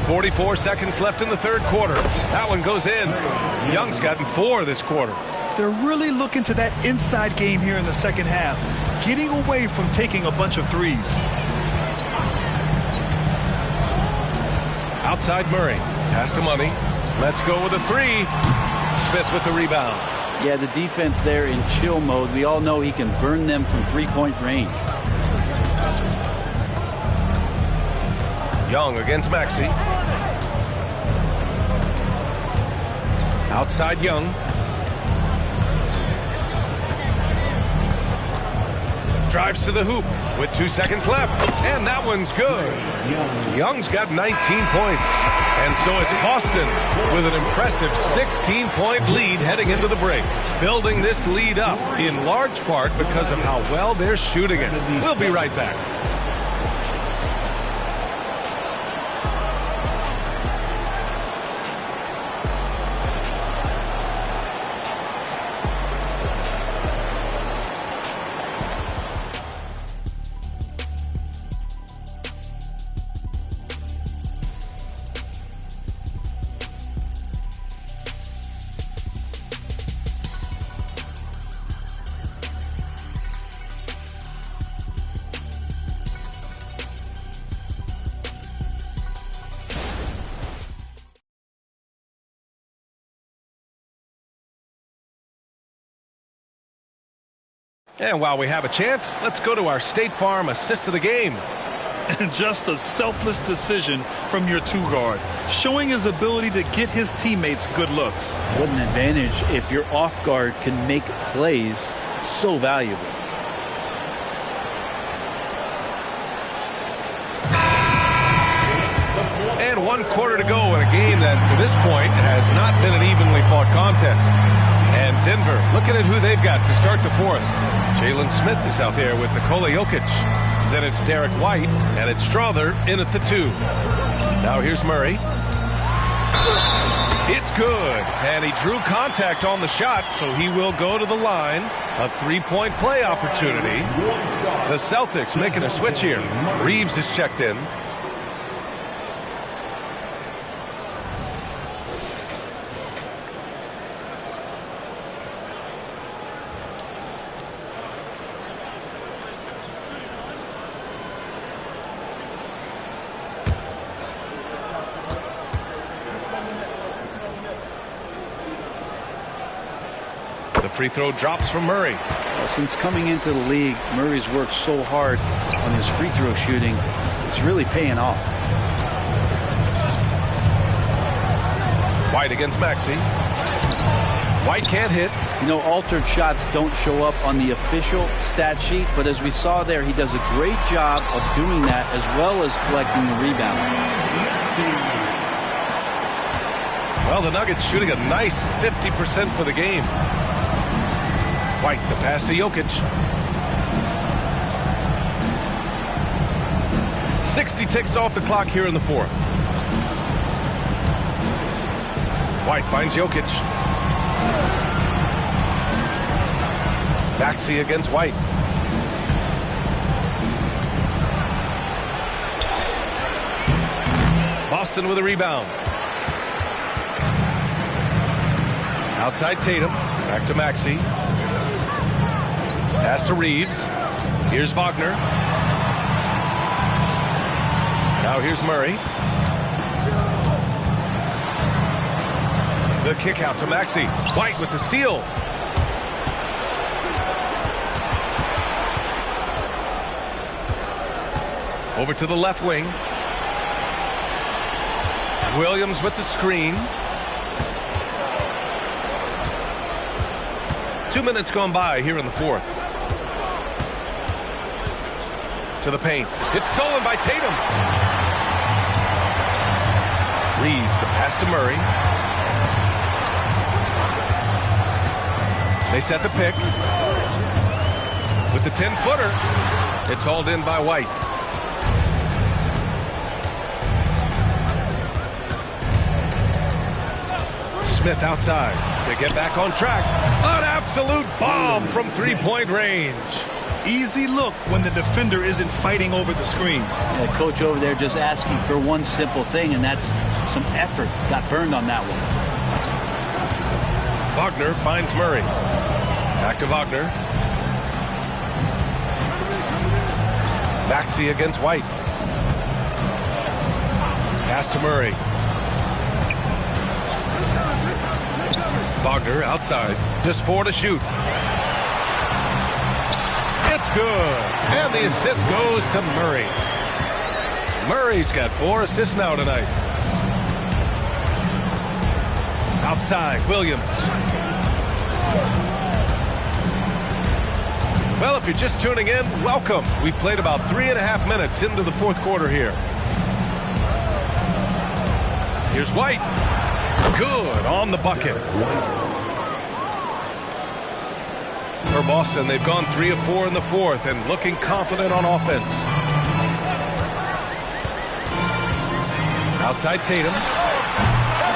44 seconds left in the third quarter. That one goes in. Young's gotten 4 this quarter. They're really looking to that inside game here in the second half, getting away from taking a bunch of threes. Outside Murray. Pass to Money. Let's go with a 3. Smith with the rebound. Yeah, the defense there in chill mode. We all know he can burn them from three-point range. Young against Maxey. Outside Young. Drives to the hoop with 2 seconds left. And that one's good. Young's got 19 points. And so it's Boston with an impressive 16-point lead heading into the break. Building this lead up in large part because of how well they're shooting it. We'll be right back. And while we have a chance, let's go to our State Farm assist of the game. And just a selfless decision from your two-guard, showing his ability to get his teammates good looks. What an advantage if your off guard can make plays so valuable. And 1 quarter to go in a game that, to this point, has not been an evenly fought contest. And Denver looking at who they've got to start the fourth. Jalen Smith is out there with Nikola Jokic. Then it's Derek White, and it's Strother in at the 2. Now here's Murray. It's good, and he drew contact on the shot, so he will go to the line. A 3-point play opportunity. The Celtics making a switch here. Reeves is checked in. Free throw drops from Murray. Well, since coming into the league, Murray's worked so hard on his free throw shooting. It's really paying off. White against Maxey. White can't hit. You know, altered shots don't show up on the official stat sheet, but as we saw there, he does a great job of doing that as well as collecting the rebound. Well, the Nuggets shooting a nice 50% for the game. White, the pass to Jokic. 60 ticks off the clock here in the fourth. White finds Jokic. Maxey against White. Boston with a rebound. Outside Tatum. Back to Maxey. Pass to Reeves. Here's Wagner. Now here's Murray. The kick out to Maxey. White with the steal. Over to the left wing. Williams with the screen. 2 minutes gone by here in the fourth. To the paint. It's stolen by Tatum. Reeves, the pass to Murray. They set the pick. With the 10-footer, it's hauled in by White. Smith outside to get back on track. An absolute bomb from three-point range. Easy look when the defender isn't fighting over the screen. Yeah, coach over there just asking for one simple thing, and that's some effort. Got burned on that one. Wagner finds Murray. Back to Wagner. Maxey against White. Pass to Murray. Wagner outside. Just 4 to shoot. It's good. And the assist goes to Murray. Murray's got 4 assists now tonight. Outside, Williams. Well, if you're just tuning in, welcome. We played about 3.5 minutes into the fourth quarter here. Here's White. Good on the bucket. For Boston, they've gone 3 of 4 in the fourth and looking confident on offense. Outside Tatum.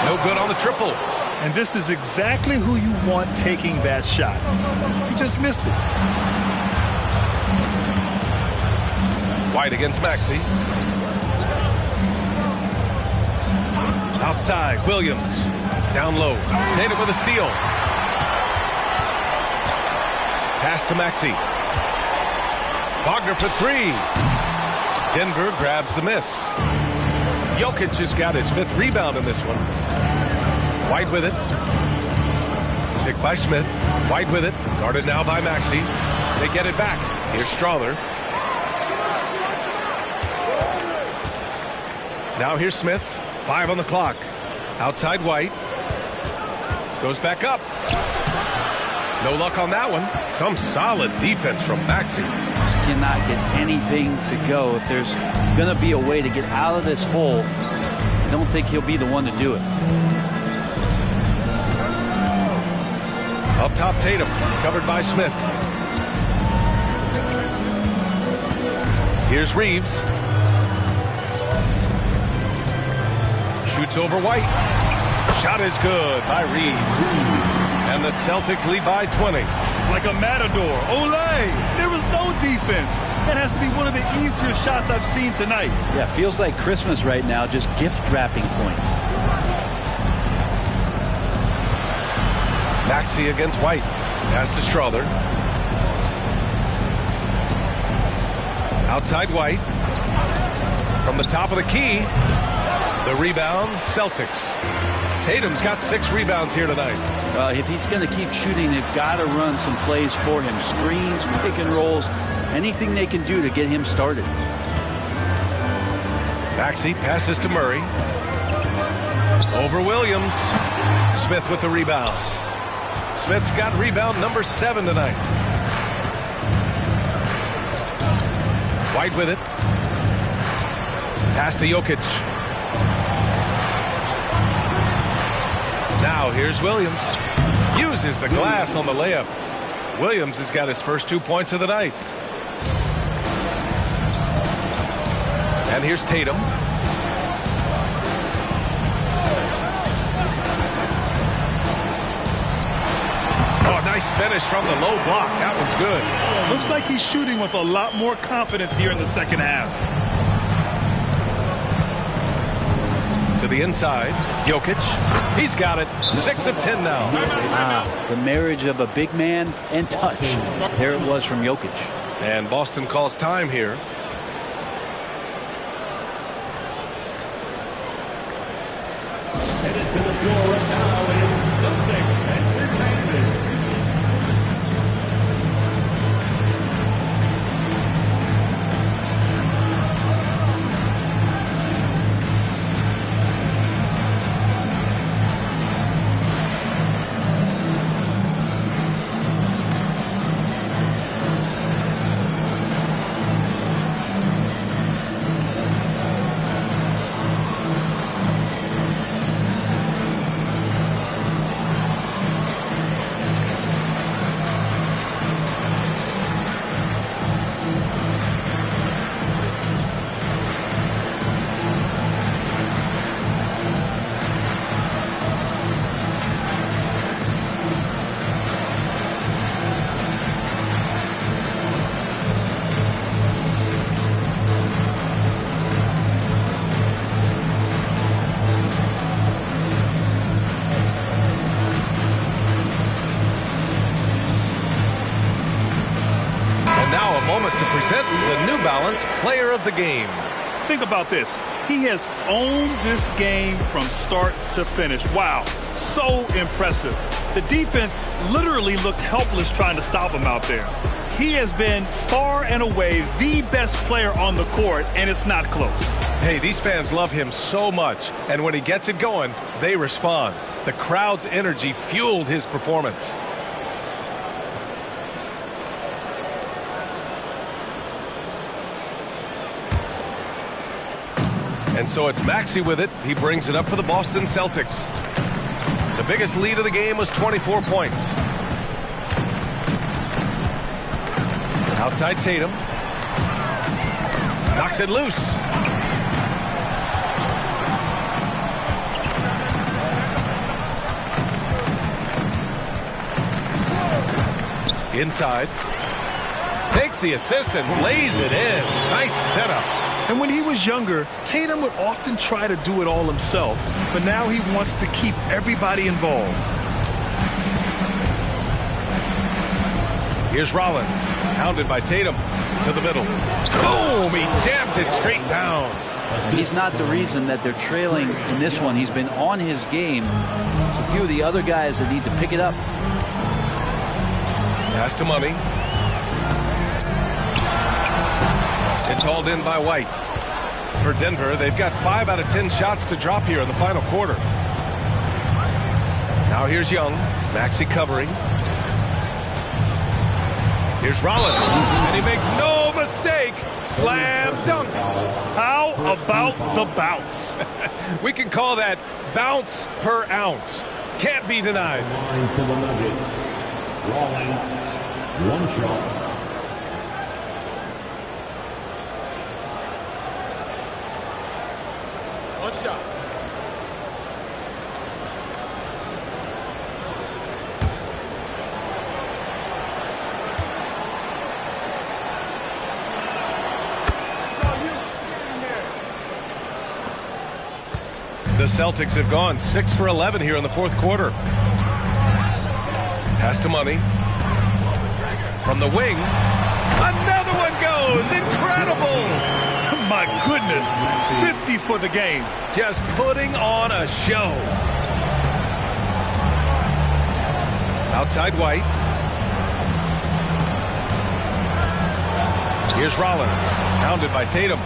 No good on the triple. And this is exactly who you want taking that shot. He just missed it. White against Maxey. Outside, Williams. Down low. Tatum with a steal. Pass to Maxey. Wagner for 3. Denver grabs the miss. Jokic has got his 5th rebound in this one. White with it. Picked by Smith. White with it. Guarded now by Maxey. They get it back. Here's Strother. Now here's Smith. 5 on the clock. Outside White. Goes back up. No luck on that one. Some solid defense from Maxey. Just cannot get anything to go. If there's going to be a way to get out of this hole, I don't think he'll be the one to do it. Up top, Tatum. Covered by Smith. Here's Reeves. Shoots over White. Shot is good by Reeves. And the Celtics lead by 20. Like a matador. Olé! There was no defense. That has to be one of the easier shots I've seen tonight. Yeah, feels like Christmas right now, just gift wrapping points. Maxey against White. Pass to Strother. Outside White. From the top of the key. The rebound, Celtics. Tatum's got 6 rebounds here tonight. If he's going to keep shooting, they've got to run some plays for him. Screens, pick and rolls, anything they can do to get him started. Maxey passes to Murray. Over Williams. Smith with the rebound. Smith's got rebound number 7 tonight. White with it. Pass to Jokic. Now here's Williams. Uses the glass on the layup. Williams has got his first 2 points of the night. And here's Tatum. Oh, nice finish from the low block. That was good. Looks like he's shooting with a lot more confidence here in the second half. To the inside, Jokic. He's got it. 6 of 10 now. The marriage of a big man and touch. There it was from Jokic. And Boston calls time here. Headed to the floor right now is Celtics Entertainment. The New Balance Player of the Game. Think about this. He has owned this game from start to finish. Wow, so impressive. The defense literally looked helpless trying to stop him out there. He has been far and away the best player on the court, and it's not close. Hey, these fans love him so much, and when he gets it going, they respond. The crowd's energy fueled his performance. And so it's Maxey with it. He brings it up for the Boston Celtics. The biggest lead of the game was 24 points. Outside Tatum. Knocks it loose. Inside. Takes the assist and lays it in. Nice setup. And when he was younger, Tatum would often try to do it all himself, but now he wants to keep everybody involved. Here's Rollins, hounded by Tatum, to the middle. Boom! He jams it straight down. He's not the reason that they're trailing in this one. He's been on his game. It's a few of the other guys that need to pick it up. Pass to Money. It's hauled in by White. For Denver, they've got 5 out of 10 shots to drop here in the final quarter. Now here's Young. Maxey covering. Here's Rollins, and he makes no mistake. Slam dunk. How about the bounce? We can call that bounce per ounce. Can't be denied. Line for the Nuggets. Rollins, one shot. One shot. The Celtics have gone 6 for 11 here in the fourth quarter. Pass to Money. From the wing. Another one goes. Incredible. My goodness. 50 for the game. Just putting on a show. Outside White. Here's Rollins. Pounded by Tatum.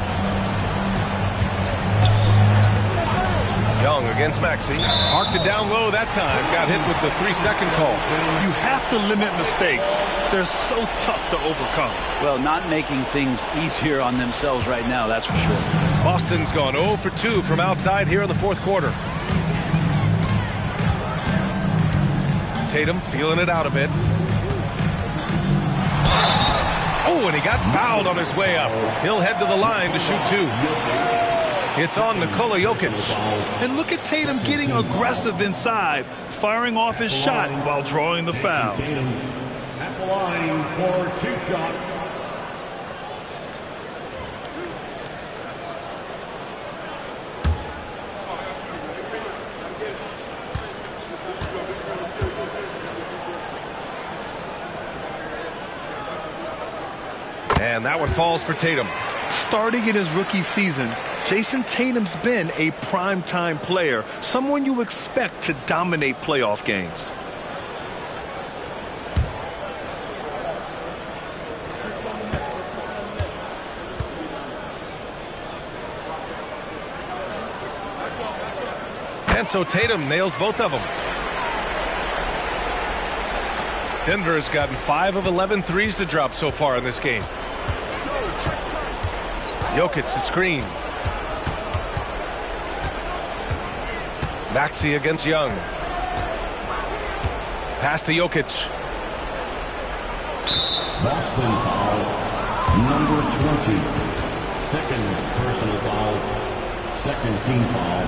Young against Maxey. Parked it down low that time. Got hit with the 3-second call. You have to limit mistakes. They're so tough to overcome. Well, not making things easier on themselves right now, that's for sure. Boston's gone 0 for 2 from outside here in the fourth quarter. Tatum feeling it out a bit. Oh, and he got fouled on his way up. He'll head to the line to shoot 2. It's on Nikola Jokic. And look at Tatum getting aggressive inside, firing off his shot while drawing the foul. Tatum at the line for 2 shots. And that one falls for Tatum. Starting in his rookie season, Jason Tatum's been a primetime player, someone you expect to dominate playoff games. And so Tatum nails both of them. Denver has gotten 5 of 11 threes to drop so far in this game. Jokic the screen. Maxey against Young. Pass to Jokic. Boston foul, number 20. Second personal foul, second team foul.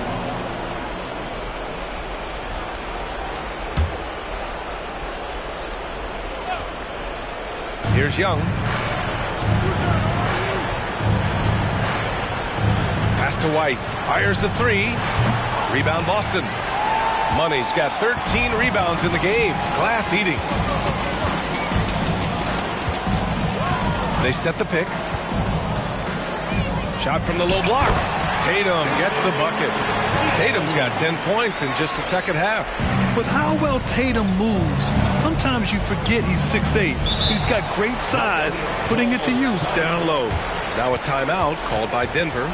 Here's Young. Pass to White. Fires the 3. Rebound Boston. Money's got 13 rebounds in the game. Glass eating. They set the pick. Shot from the low block. Tatum gets the bucket. Tatum's got 10 points in just the second half. With how well Tatum moves, sometimes you forget he's 6'8". He's got great size, putting it to use down low. Now a timeout called by Denver.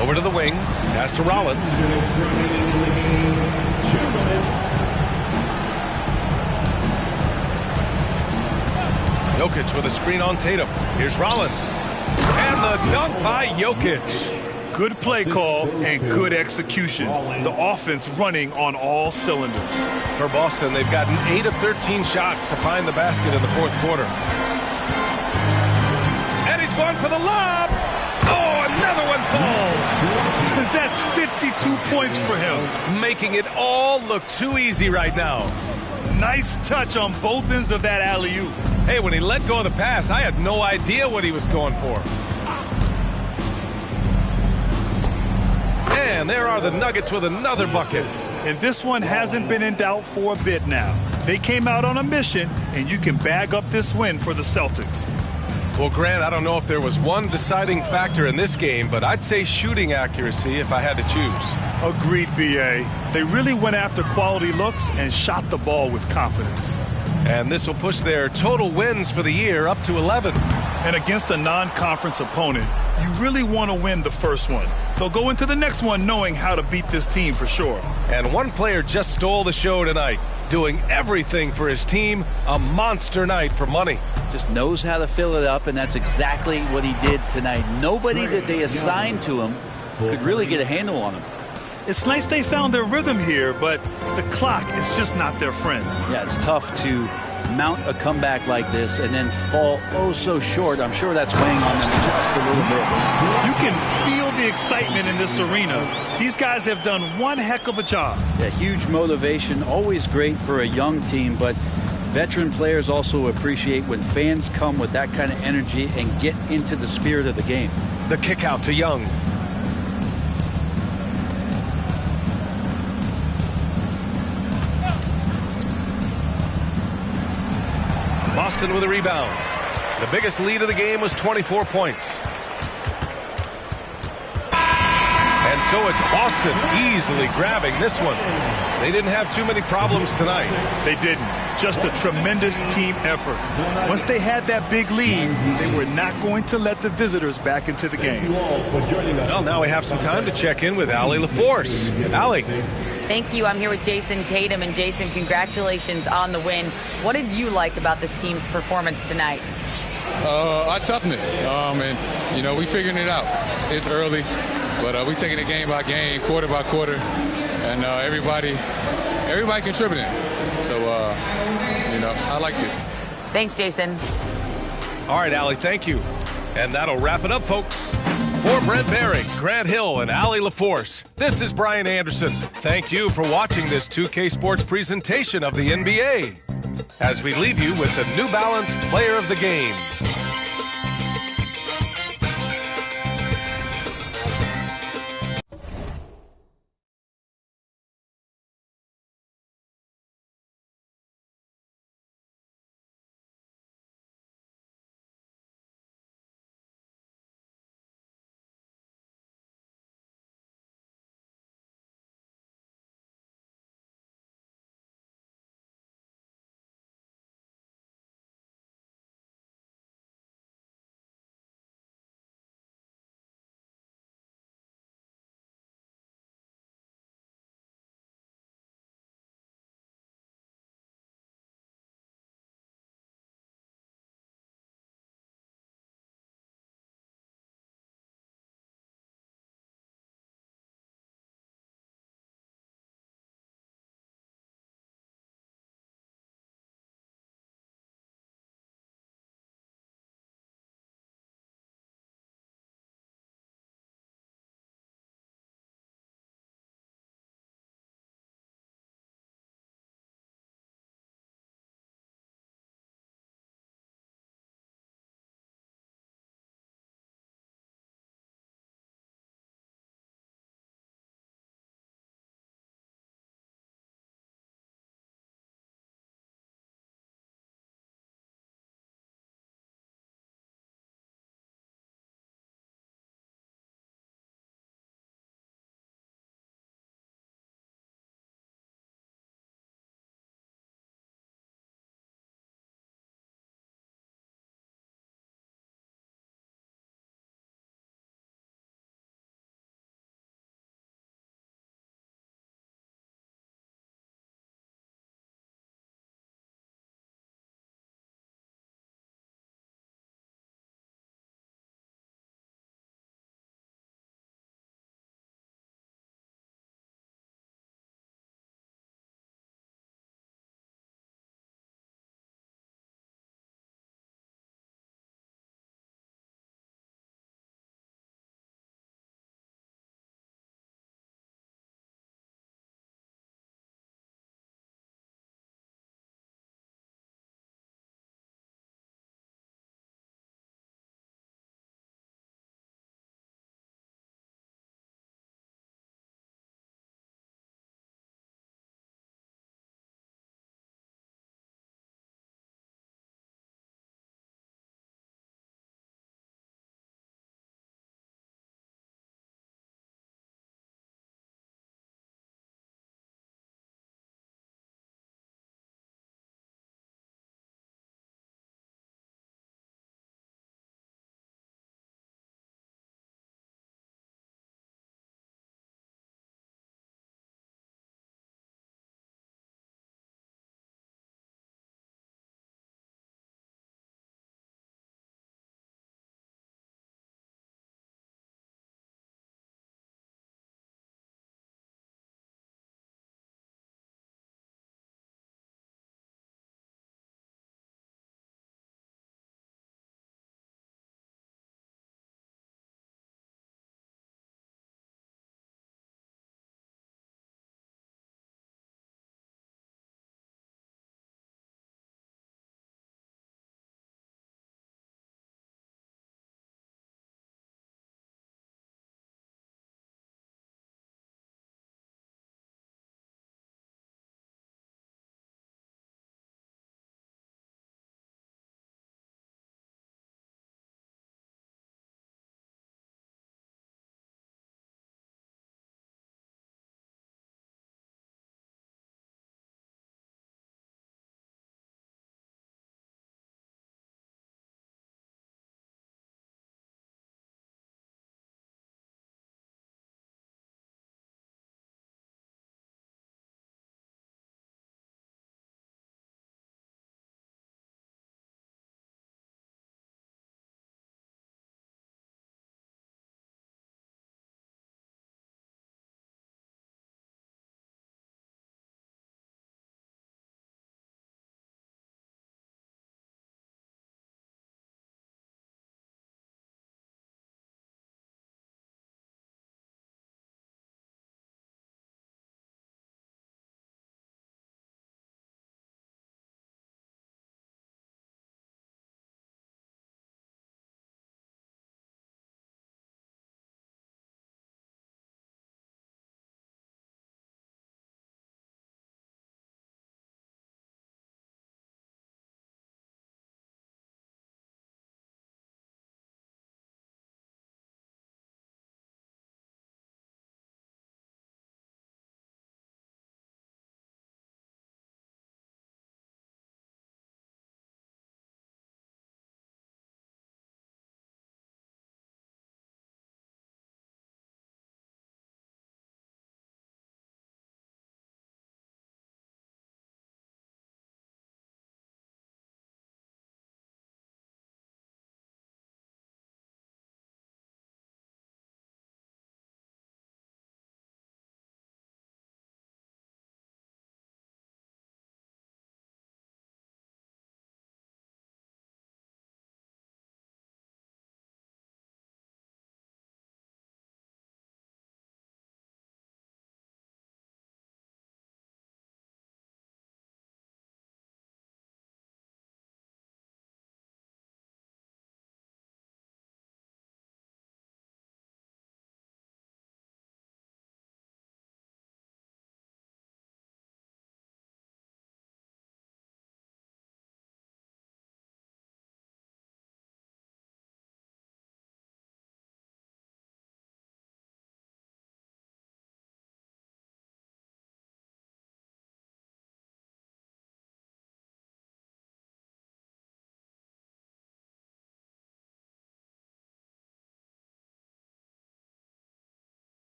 Over to the wing. Pass to Rollins. Jokic with a screen on Tatum. Here's Rollins. And the dunk by Jokic. Good play call and good execution. The offense running on all cylinders. For Boston, they've gotten 8 of 13 shots to find the basket in the fourth quarter. And he's going for the lob. Oh, another one falls. That's 52 points for him. Making it all look too easy right now. Nice touch on both ends of that alley-oop. Hey, when he let go of the pass, I had no idea what he was going for. And there are the Nuggets with another bucket. And this one hasn't been in doubt for a bit now. They came out on a mission, and you can bag up this win for the Celtics. Well, Grant, I don't know if there was one deciding factor in this game, but I'd say shooting accuracy if I had to choose. Agreed, B.A. They really went after quality looks and shot the ball with confidence. And this will push their total wins for the year up to 11. And against a non-conference opponent, you really want to win the first one. They'll go into the next one knowing how to beat this team for sure. And one player just stole the show tonight, doing everything for his team. A monster night for money. Just knows how to fill it up, and that's exactly what he did tonight. Nobody that they assigned to him could really get a handle on him. It's nice they found their rhythm here, but the clock is just not their friend. Yeah, it's tough to mount a comeback like this and then fall oh so short. I'm sure that's weighing on them just a little bit. You can feel the excitement in this arena. These guys have done one heck of a job. Yeah, huge motivation, always great for a young team, but veteran players also appreciate when fans come with that kind of energy and get into the spirit of the game. The kick out to Young. Boston with a rebound. The biggest lead of the game was 24 points. And so it's Boston easily grabbing this one. They didn't have too many problems tonight. They didn't. Just a tremendous team effort. Once they had that big lead, they were not going to let the visitors back into the game. Well, now we have some time to check in with Allie LaForce. Allie. Thank you. I'm here with Jason Tatum. And Jason, congratulations on the win. What did you like about this team's performance tonight? Our toughness. And, you know, we figuring it out. It's early, but we taking it game by game, quarter by quarter. And everybody contributing. So, you know, I liked it. Thanks, Jason. All right, Allie, thank you. And that'll wrap it up, folks. For Brent Barry, Grant Hill, and Allie LaForce, this is Brian Anderson. Thank you for watching this 2K Sports presentation of the NBA. As we leave you with the New Balance Player of the Game.